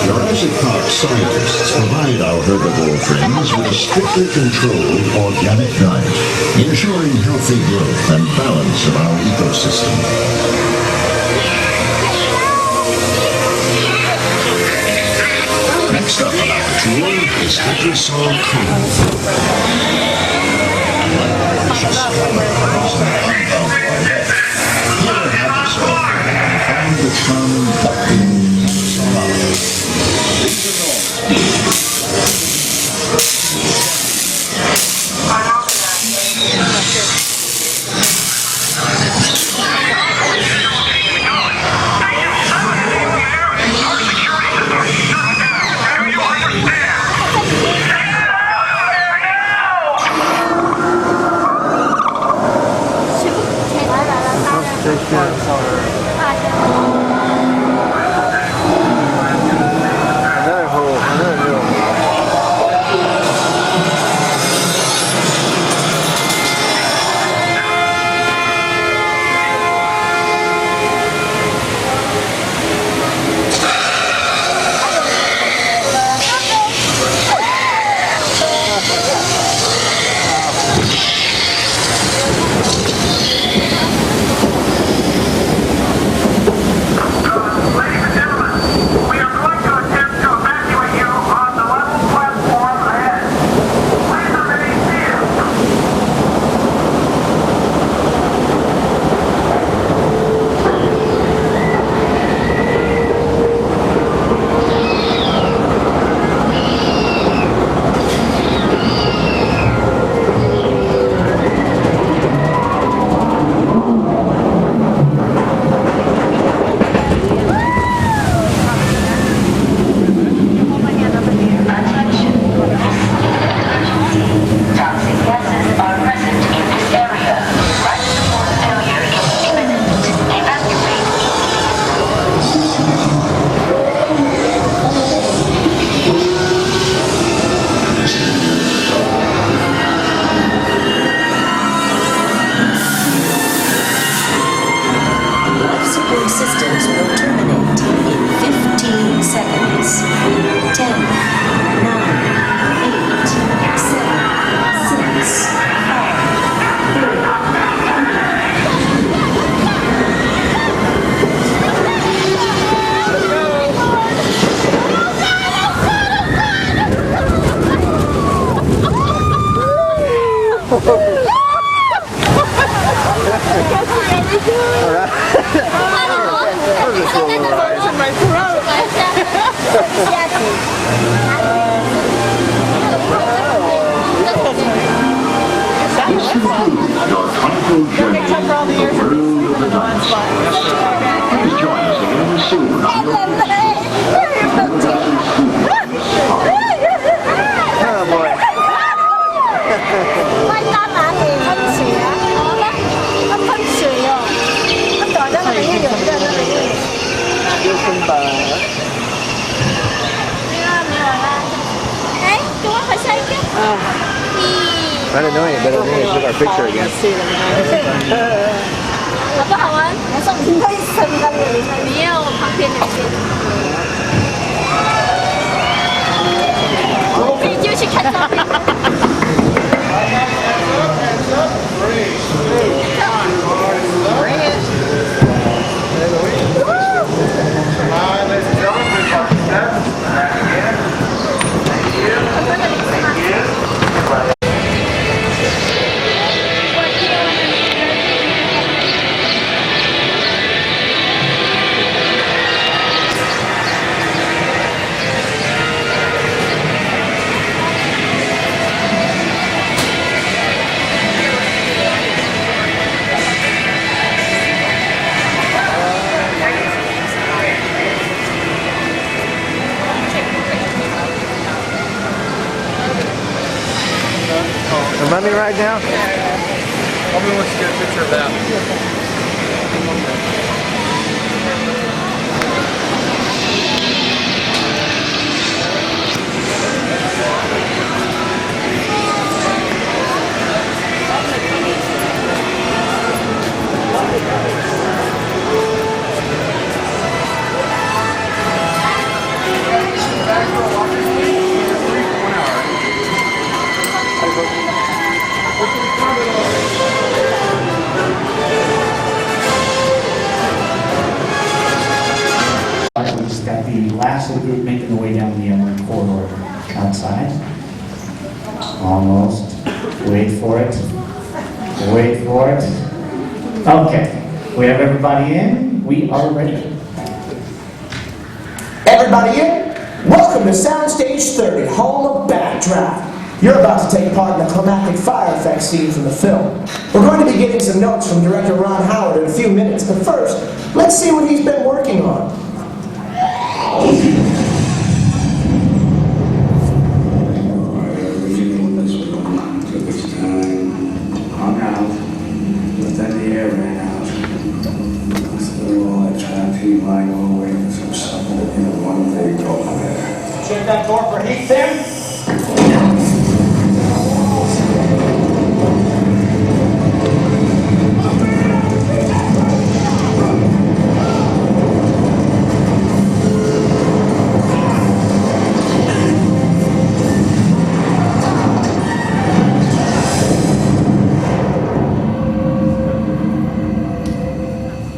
Jurassic Park scientists provide our herbivore friends with a strictly controlled organic diet, ensuring healthy growth and balance of our ecosystem. Next up on our tour is Hadrosaur Cove. Here at Hadrosaur, we found the charming duckling Saurology. Another hole, another room. Life-support systems will terminate in 15 seconds. 10, 9, 8, 7, 6, This concludes your tranquil journey to the world of the dinosaurs. Please join us again soon on your Oh boy. 喂，單眼嚟噴水啊！乜噴水啊？乜袋得係一樣嘅，得你一樣。要分吧。哎，做乜係細嘅？ I don't know any better than you took our picture again. 好不好玩？我說唔可以信㗎你，你要我旁邊的我必須去看照片。The mummy right now? Somebody wants to get a picture of that. We just got the last of the group making the way down the Emerald corridor outside. Almost. Wait for it. Wait for it. Okay. We have everybody in. We are ready. Everybody in? Welcome to Soundstage Stage 30, home of Backdraft. You're about to take part in the climactic fire effects scene from the film. We're going to be getting some notes from director Ron Howard in a few minutes, but first, let's see what he's been working on. Hung out, but then the air ran out. So I tried to lie all the way to some supper in a one-day go there. Check that door for heat, Tim.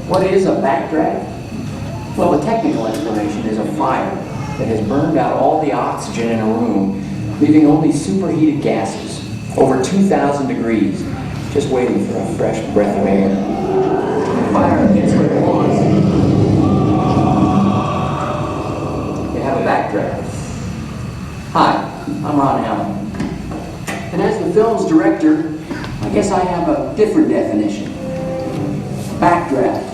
What is a backdraft? Well, the technical explanation is a fire that has burned out all the oxygen in a room, leaving only superheated gases, over 2,000 degrees, just waiting for a fresh breath of air. The fire gets what it wants. You have a backdraft. Hi, I'm Ron Allen. And as the film's director, I guess I have a different definition. Backdraft.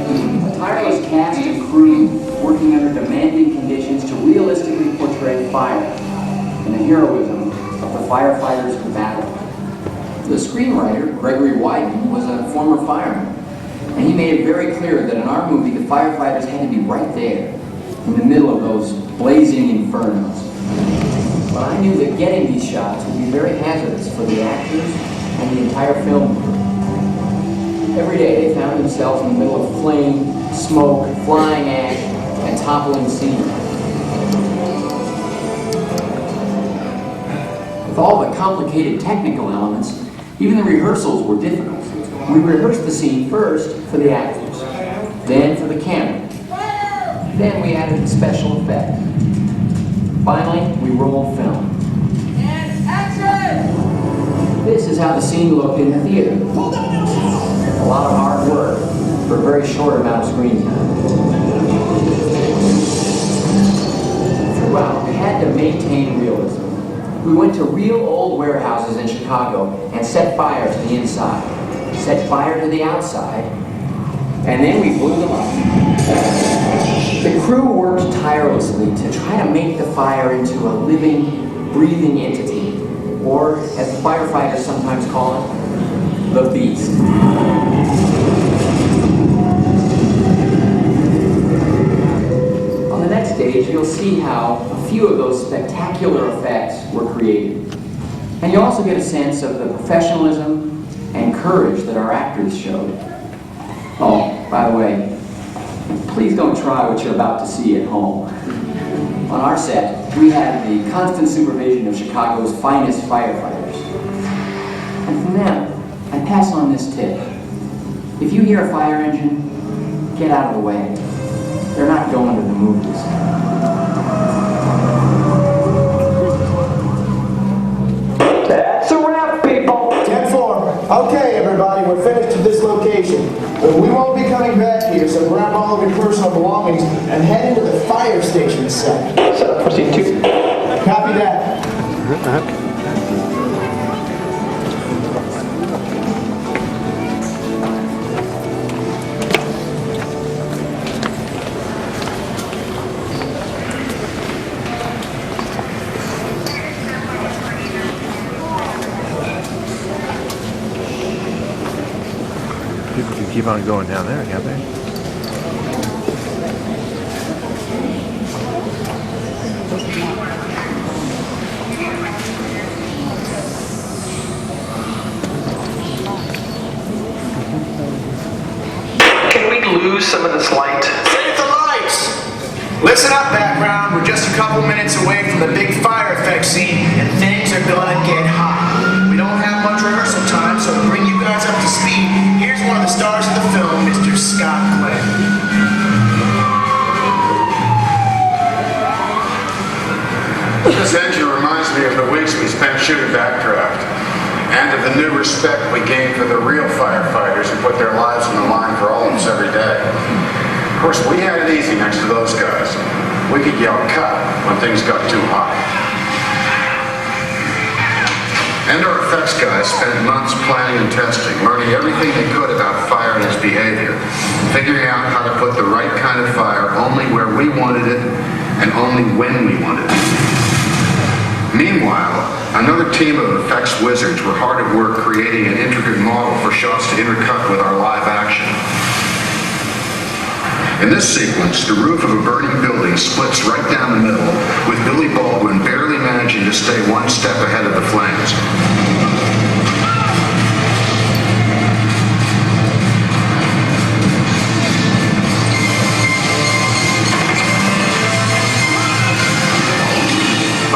A tireless cast and crew working under demanding conditions to realistically portray fire and the heroism of the firefighters in battle. The screenwriter, Gregory Wyden, was a former fireman, and he made it very clear that in our movie the firefighters had to be right there, in the middle of those blazing infernos. But I knew that getting these shots would be very hazardous for the actors and the entire film crew. Every day they found themselves in the middle of flame, smoke, flying ash, and toppling scenery. With all the complicated technical elements, even the rehearsals were difficult. We rehearsed the scene first for the actors, then for the camera. Then we added the special effect. Finally, we rolled film. And action! This is how the scene looked in the theater. A lot of hard work for a very short amount of screen time. Throughout, we had to maintain realism. We went to real old warehouses in Chicago and set fire to the inside, set fire to the outside, and then we blew them up. The crew worked tirelessly to try to make the fire into a living, breathing entity, or as the firefighters sometimes call it, the beast. On the next stage, you'll see how a few of those spectacular effects were created. And you'll also get a sense of the professionalism and courage that our actors showed. Oh, by the way, please don't try what you're about to see at home. On our set, we had the constant supervision of Chicago's finest firefighters. And from them, I pass on this tip. If you hear a fire engine, get out of the way. They're not going to the movies. That's a wrap, people. 10-4. Okay, everybody, we're finished at this location. But we won't be coming back here, so grab all of your personal belongings and head into the fire station set. So, proceed to. Copy that. People can keep on going down there, can't they? Can we lose some of this light? Save the lights! Listen up, background. We're just a couple minutes away from the big fire effects scene, and things are gonna get hot. We don't have much rehearsal time, so to bring you guys up to speed, here's one of the stars of the film, Mr. Scott Glenn. This engine reminds me of the weeks we spent shooting Backdraft, and of the new respect we gain for the real firefighters who put their lives on the line for all of us every day. Of course, we had it easy next to those guys. we could yell cut when things got too hot. And our effects guys spent months planning and testing, learning everything they could about fire and its behavior, figuring out how to put the right kind of fire only where we wanted it and only when we wanted it. Meanwhile, another team of effects wizards were hard at work creating an intricate model for shots to intercut with our live action. In this sequence, the roof of a burning building splits right down the middle, with Billy Baldwin barely managing to stay one step ahead of the flames.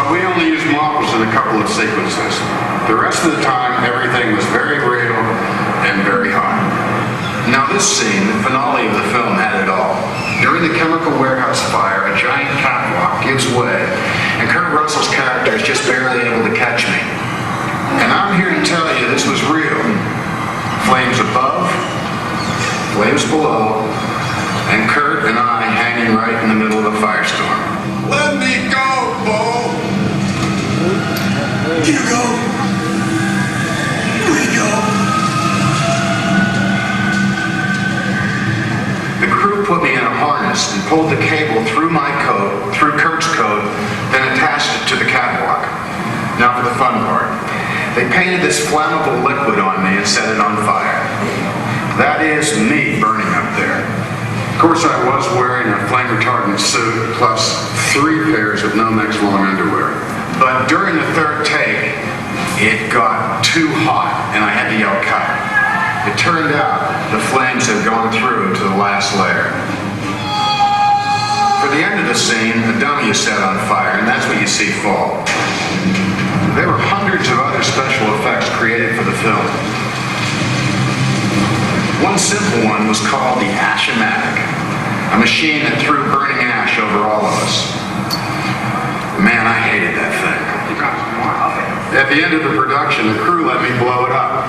But we only used models in a couple of sequences. The rest of the time, everything was very real and very hot. Now this scene, the finale of the film, had it all. During the chemical warehouse fire, a giant catwalk gives way, and Kurt Russell's character is just barely able to catch me. And I'm here to tell you this was real. Flames above, flames below, and Kurt and I hanging right in the middle of a firestorm. Let me go, Bo! You go. We go. The crew put me in a harness and pulled the cable through my coat, through Kurt's coat, then attached it to the catwalk. Now for the fun part. They painted this flammable liquid on me and set it on fire. That is me burning up there. Of course, I was wearing a flame retardant suit plus 3 pairs of Nomex long underwear. But during the third take, it got too hot and I had to yell cut. It turned out the flames had gone through to the last layer. For the end of the scene, a dummy is set on fire, and that's what you see fall. There were hundreds of other special effects created for the film. One simple one was called the Ash-O-Matic, a machine that threw burning ash over all of us. Man, I hated that thing. At the end of the production, the crew let me blow it up.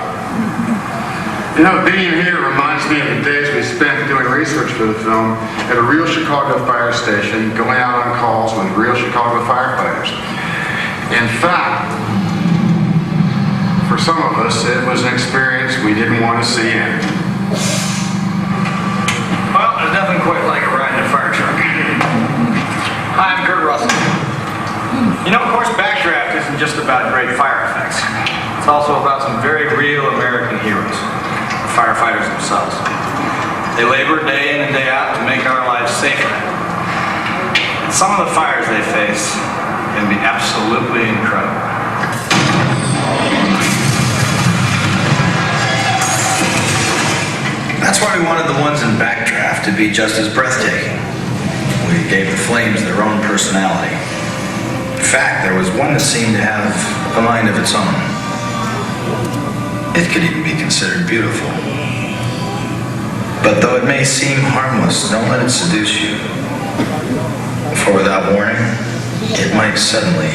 You know, being here reminds me of the days we spent doing research for the film at a real Chicago fire station, going out on calls with real Chicago firefighters. In fact, for some of us, it was an experience we didn't want to see end. Well, there's nothing quite like a ride in a fire truck. Hi, I'm Kurt Russell. You know, of course, Backdraft isn't just about great fire effects. It's also about some very real American heroes. Firefighters themselves. They labor day in and day out to make our lives safer. And some of the fires they face can be absolutely incredible. That's why we wanted the ones in Backdraft to be just as breathtaking. We gave the flames their own personality. In fact, there was one that seemed to have a mind of its own. It could even be considered beautiful. But though it may seem harmless, don't let it seduce you. For without warning, it might suddenly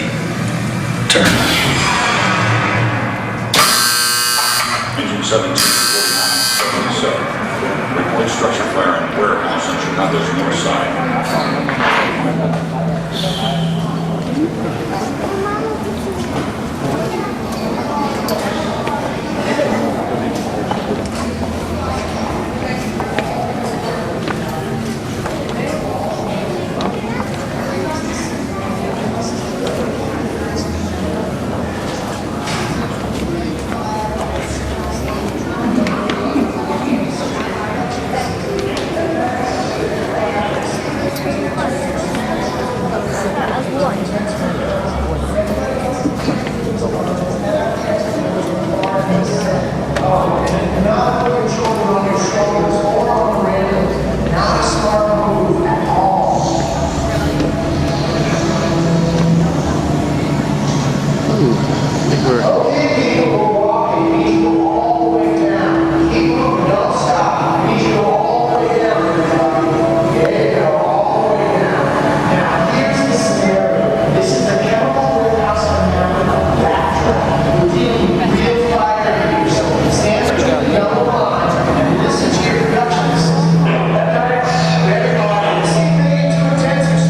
turn. Engine 1749, 77. Report structure fire in the warehouse on Chicago's north side.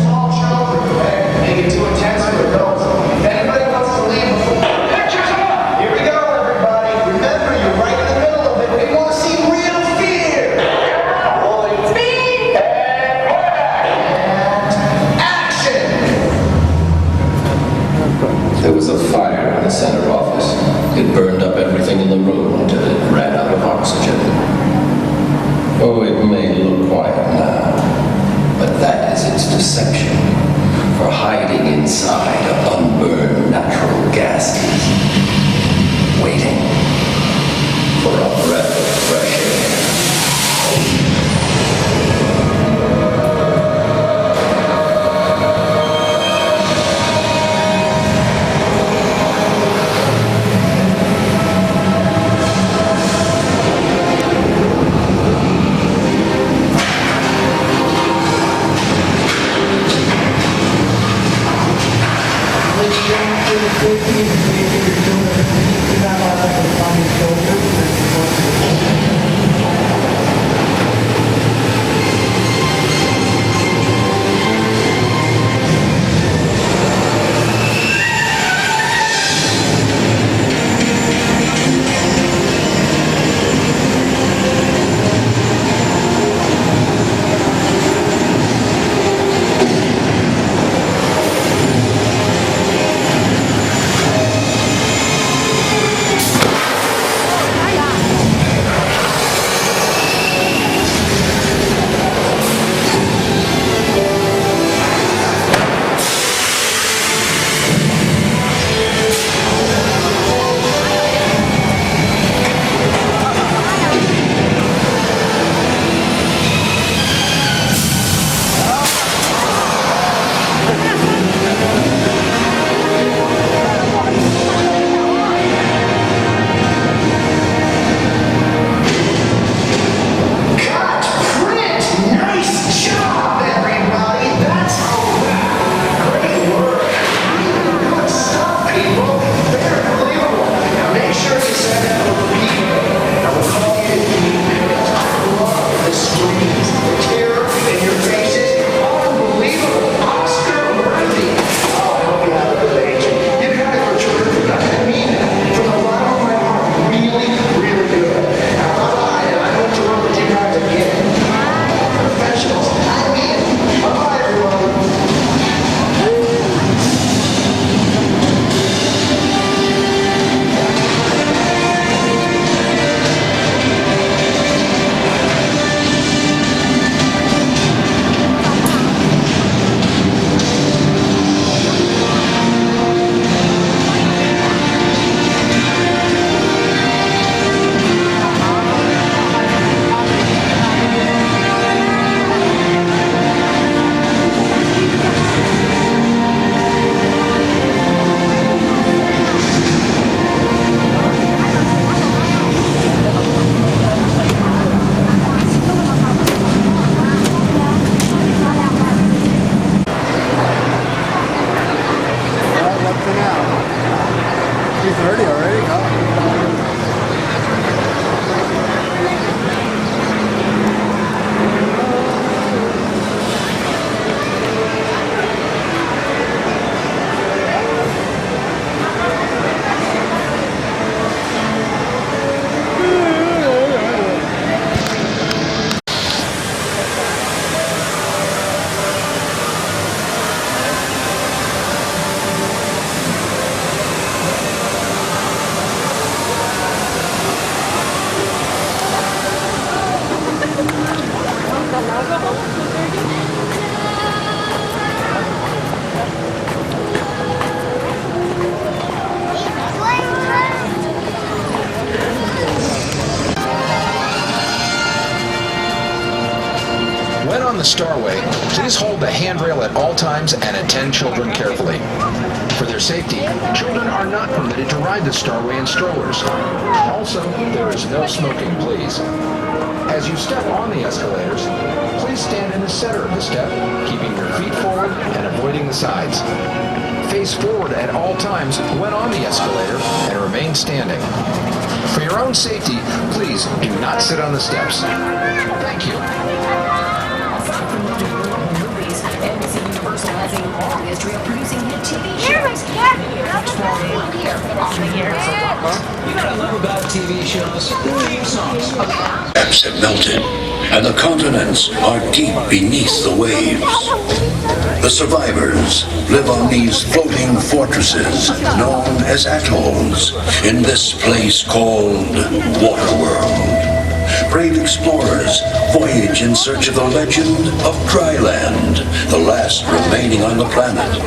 Small fire in the center office. It burned up everything in the room until it ran out of oxygen. Oh, it may look quiet now, but that is its deception for hiding inside unburned natural gases, waiting for a breath of fresh air. When on the Starway, please hold the handrail at all times and attend children carefully. For their safety, children are not permitted to ride the Starway in strollers. Also, there is no smoking, please. As you step on the escalators, please stand in the center of the step, keeping your feet forward and avoiding the sides. Face forward at all times when on the escalator and remain standing. For your own safety, please do not sit on the steps. Thank you. Aside from movies, NBC Universal has a long history of producing hit TV shows. Here on the Universal You know what I love about TV shows? The theme songs. Caps have melted, and the continents are deep beneath the waves. The survivors live on these floating fortresses known as atolls in this place called Waterworld. Brave explorers voyage in search of the legend of Dryland, the last remaining on the planet.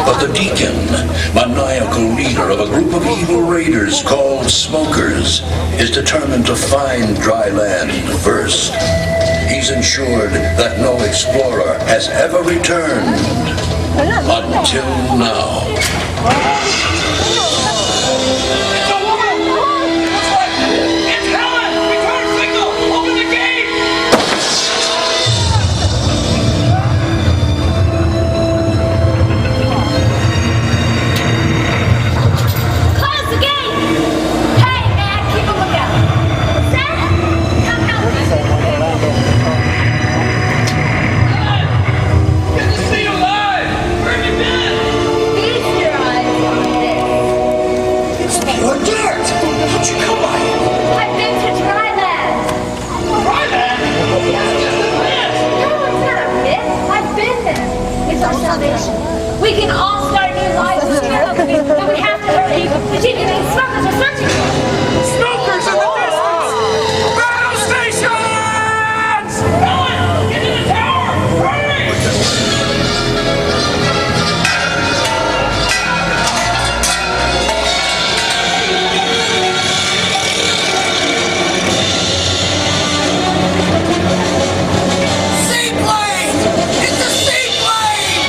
But the Deacon, maniacal leader of a group of evil raiders called Smokers, is determined to find Dryland first. He's ensured that no explorer has ever returned until now. We can all start new lives with Smoker, but we have to hurry. The chicken and smokers are searching for us. Smokers in the distance! Battle stations! Run! Get to the tower! Hurry! Seaplane! It's a seaplane!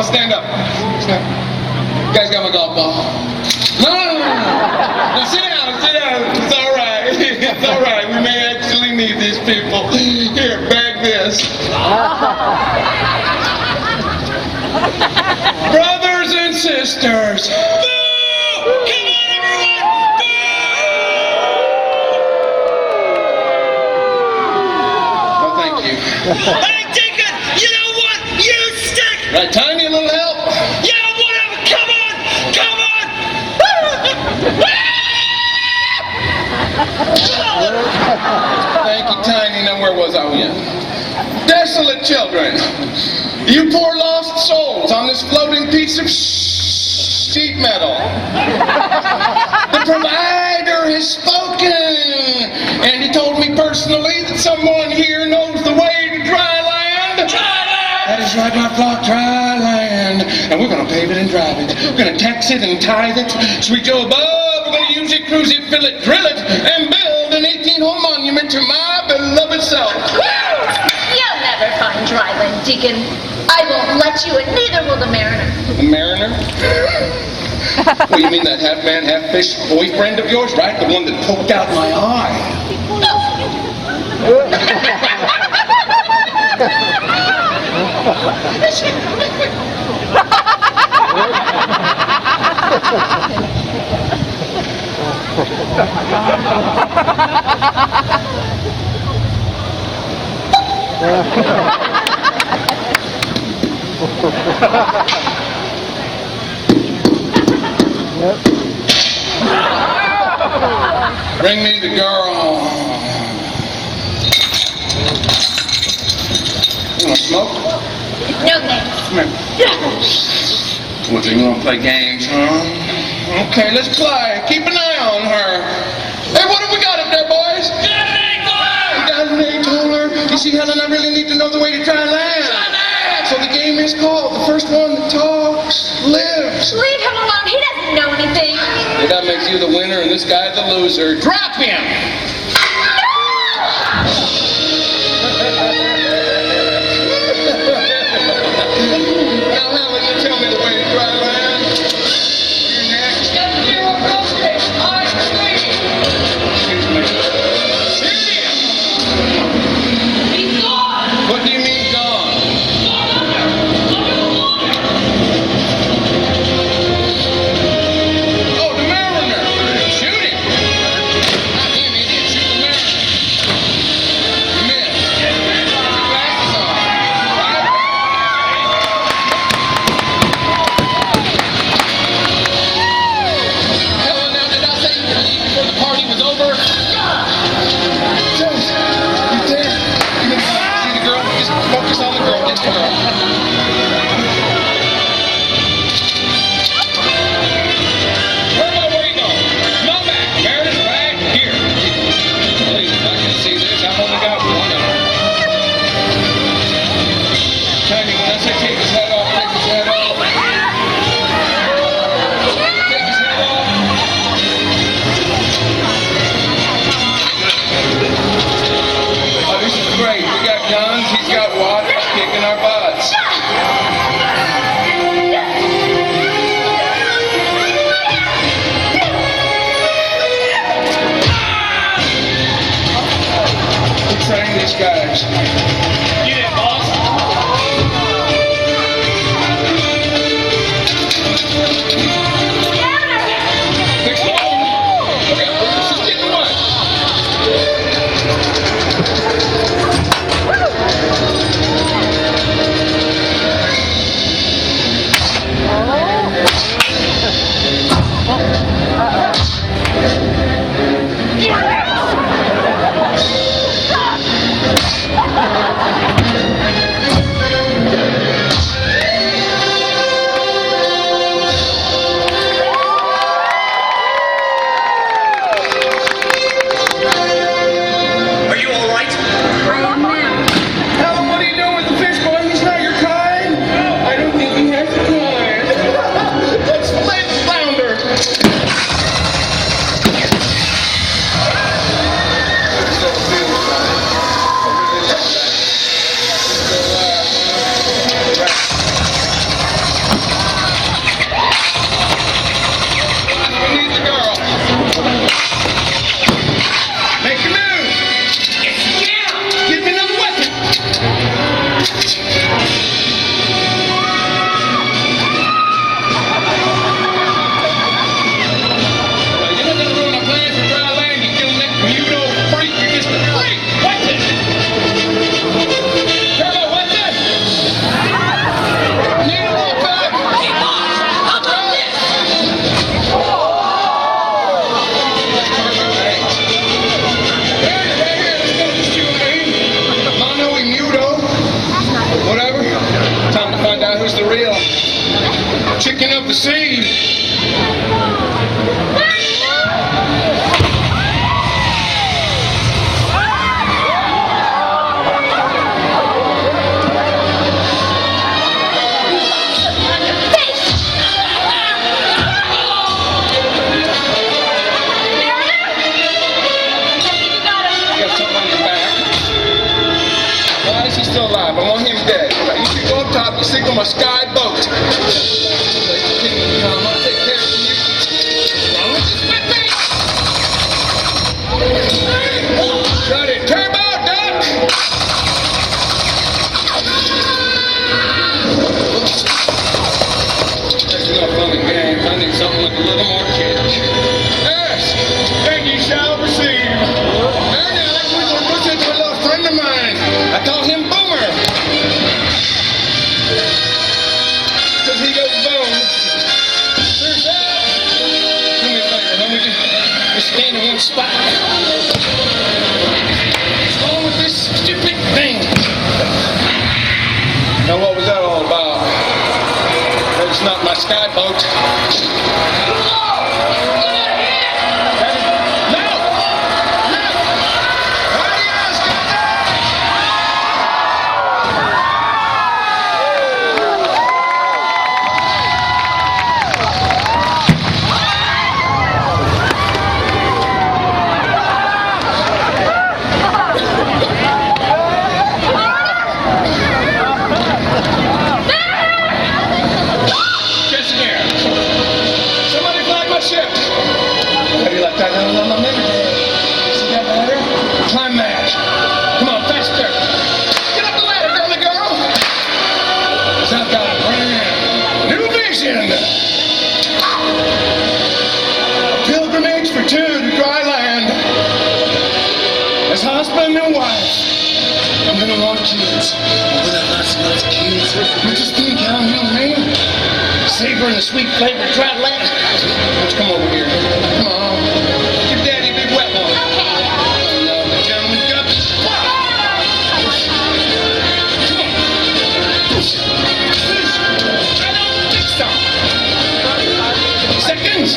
stand up. Stand up. You guys got my golf ball? No. Now sit down. It's all right. It's all right. We may actually need these people. Here, bag this. Brothers and sisters. Boo! Come on, everyone! Boo! Oh, thank you. Hey, Deacon, you know what? You stink! Right, Tiny, a little help? Yeah, whatever, come on! Thank you, Tiny. Now, where was I when? Desolate children, you poor lost souls on this floating piece of sheet metal. The provider has spoken, and he told me personally that someone here knows the way to dry land. That is right, my flock, dry land. And we're going to pave it and drive it. We're going to tax it and tithe it. Sweet Joe above, we're going to use it, cruise it, fill it, drill it, and build an 18-hole monument to my beloved self. You'll never find dryland, Deacon. I won't let you, and neither will the Mariner. The Mariner? Well, you mean that half-man, half-fish boyfriend of yours, right? The one that poked out my eye. Bring me the girl. You want to smoke? No thanks. Come here. What, you want to play games, huh? Okay, let's play. Keep an eye on her. Hey, what have we got up there, boys? We got an 8-holer. You see, Helen, I really need to know the way to dry land. So the game is called The First One That Talks Lives. Leave him alone. He doesn't know anything. Well, that makes you the winner and this guy the loser. Drop him! Now, Helen, you tell me the way to dry land. You're next. Excuse me. What do you mean gone? Oh, the Mariner. Shoot him. Not him, idiot. Shoot the Mariner. You missed. Put your glasses on. Right? sky boat. Come, I'll take care of you. What's wrong with this weapon? Shut it. Turbo, duck! That's enough fun and games. I need something with a little more kick. Ask, and ye shall receive. There now, that's what we're pushing to a little friend of mine. I call him Boomer. Cause he goes boom. There's that. Do me a favor, homie. Just stand in one spot. What's wrong with this stupid thing? Now what was that all about? That's not my sky boat. Climb that. Come on, faster. Get up the ladder, girly girl. 'Cause I've got a brand new vision. A pilgrimage for two to dry land. As husband and wife, I'm gonna want kids. We'll have lots and lots of kids. We're just think how you and me. Savoring the sweet flavored dry land. Let's come over here. Come on. Give Daddy a big wet one. Seconds!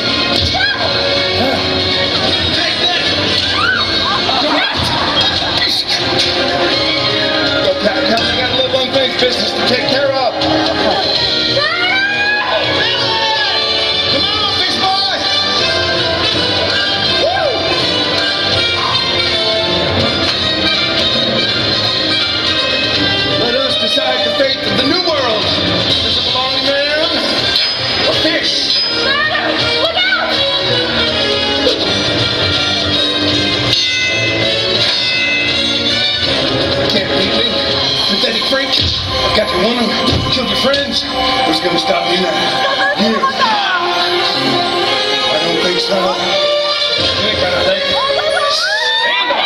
Take that! Go, Pat. I got a little unfinished business to take care of. Come on, fish boy! Woo! Let us decide the fate of the new world. Does it belong to man or fish? Look out! Can't beat me, pathetic freak. I've got your woman, killed your friends. Who's gonna stop me now? You. I don't think so. You ain't got a leg. Stand up!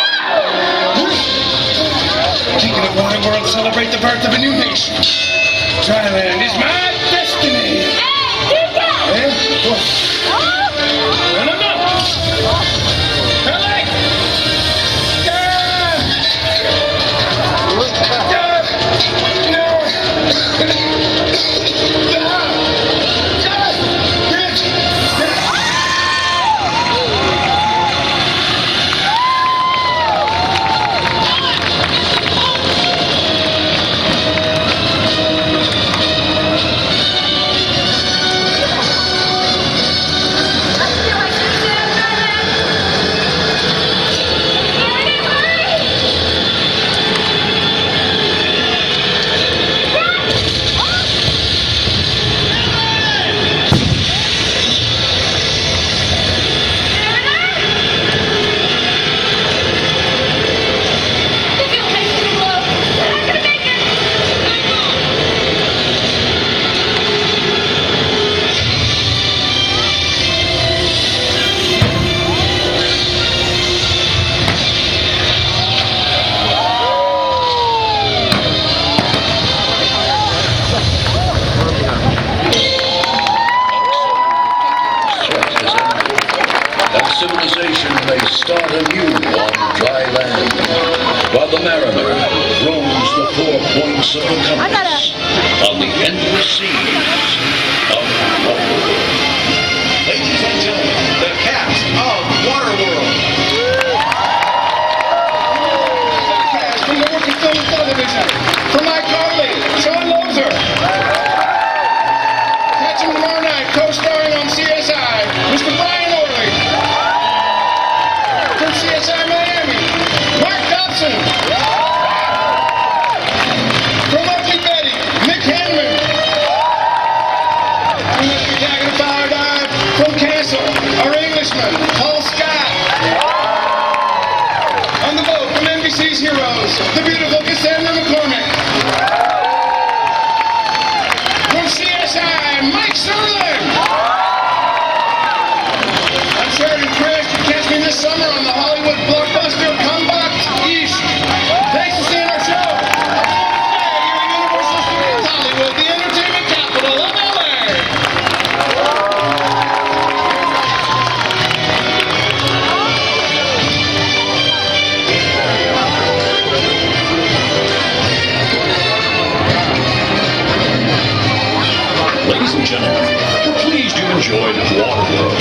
Taking the water world, celebrate the birth of a new nation. Dryland is my destiny. Yeah? What? No, no, no! Ellie! Civilization may start anew on dry land, while the mariner roams the 4 points of the compass on the endless seas of wonder. Ladies and gentlemen, the cast of Waterworld. Cast from the Working Film and Television. From Mike Harley, Sean Lozer. Catch him tomorrow night, co-starring on CSI, Mr. Brian Orley. From CSI Miami, Mark Dobson. From Ugly Betty, Nick Hanman. From Castle, our Englishman, Paul Scott. On the boat from NBC's Heroes, the beautiful Cassandra McCormick. From CSI, Mike Sutherland. I'm Sheridan Chris. You catch me this summer on the Hollywood blockbuster Comeback East. Thanks for seeing our show. Here at Universal Studios Hollywood, the entertainment capital of LA. Ladies and gentlemen, we're pleased you enjoyed Waterworld.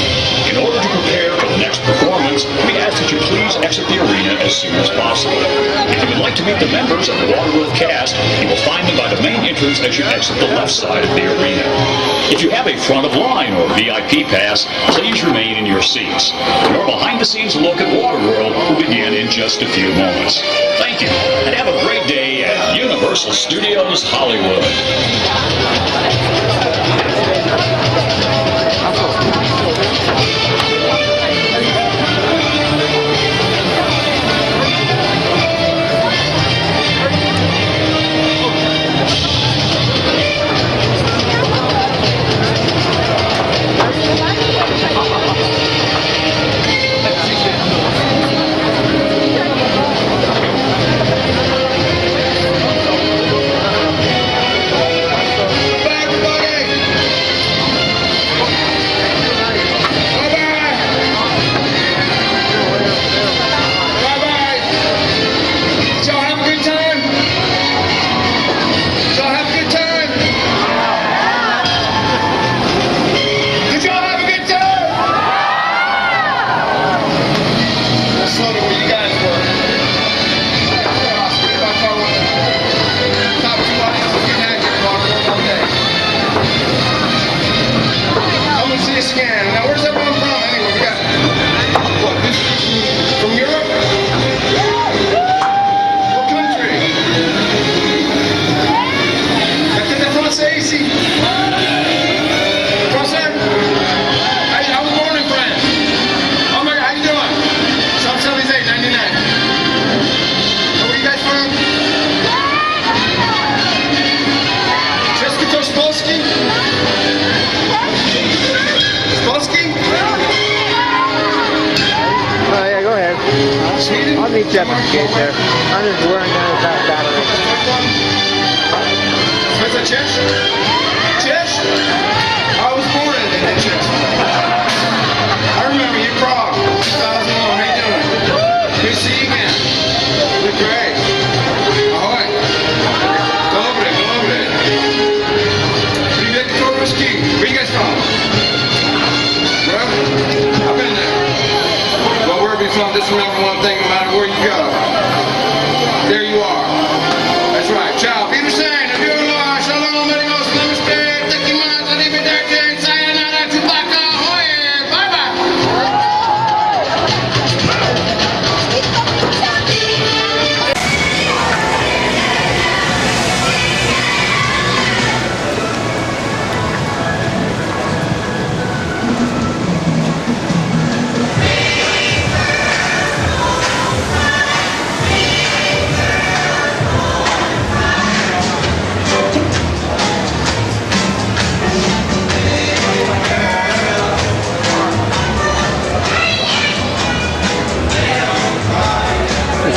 In order to prepare for the next performance, we ask that you please exit the arena as soon as possible. If you would like to meet the members of the Waterworld cast, you will find them by the main entrance as you exit the left side of the arena. If you have a front-of-line or VIP pass, please remain in your seats. Your behind-the-scenes look at Waterworld will begin in just a few moments. Thank you, and have a great day at Universal Studios Hollywood. I'll meet you up at the gate there. I'm just wearing down his half battery. What's that, Chess? Chess? I was born in that Chess. I remember you, Prague, 2001. How you doing? Good to see you again. You're great. Ahoy. Go over there, go over there. Привет, Корпуски. Where you guys from? Well, I've been there. Well, wherever you're from, just remember one thing, no matter where you go. There you are. That's right. Ciao. Peter Sane. Adieu. Shalom. Amigos. Namaste. Tekimas. Arrivederci. Sayonara. Chewbacca. Ahoy. Bye-bye.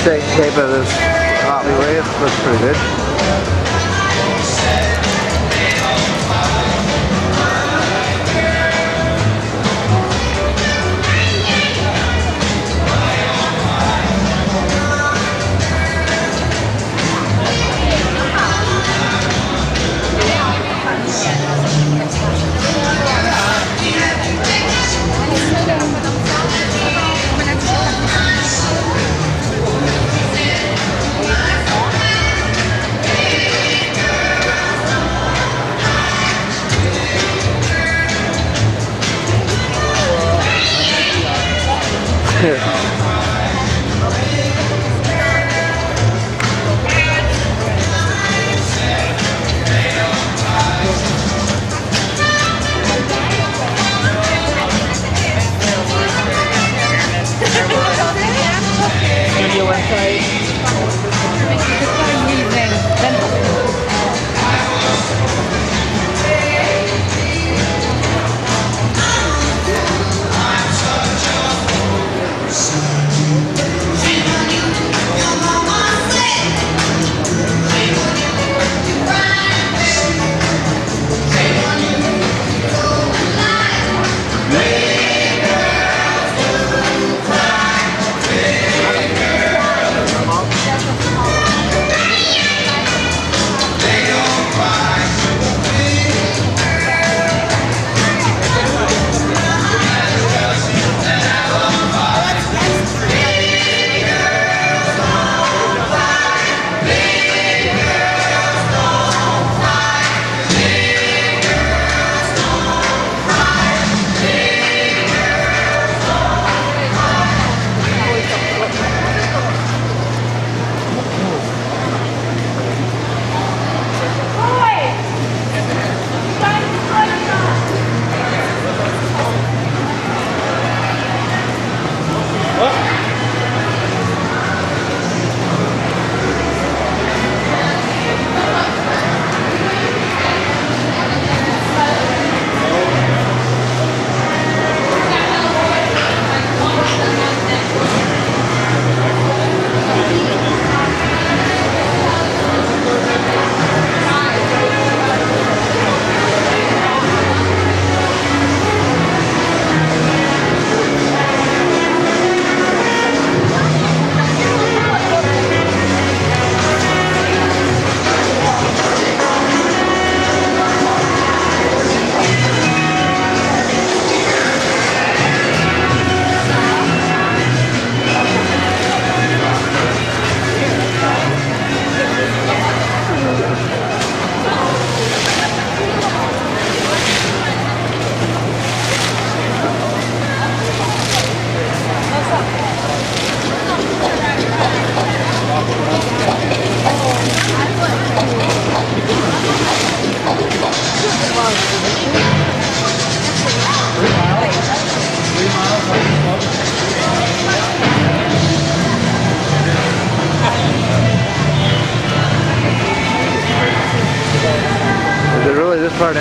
Take tape of this Hot Wheels. Looks pretty good.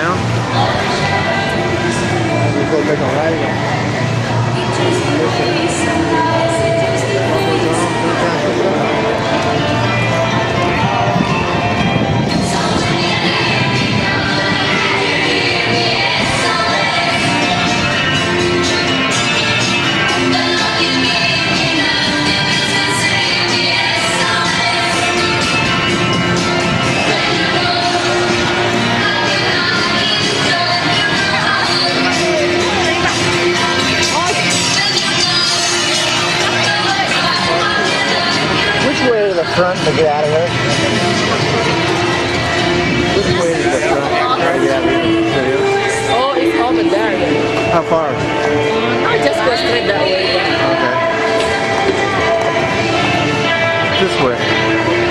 down? Just go take a ride. Front to get out of here. Which way is the front? Try to get out of here. Oh, it's over there. How far? I just go straight that way. Okay. This way.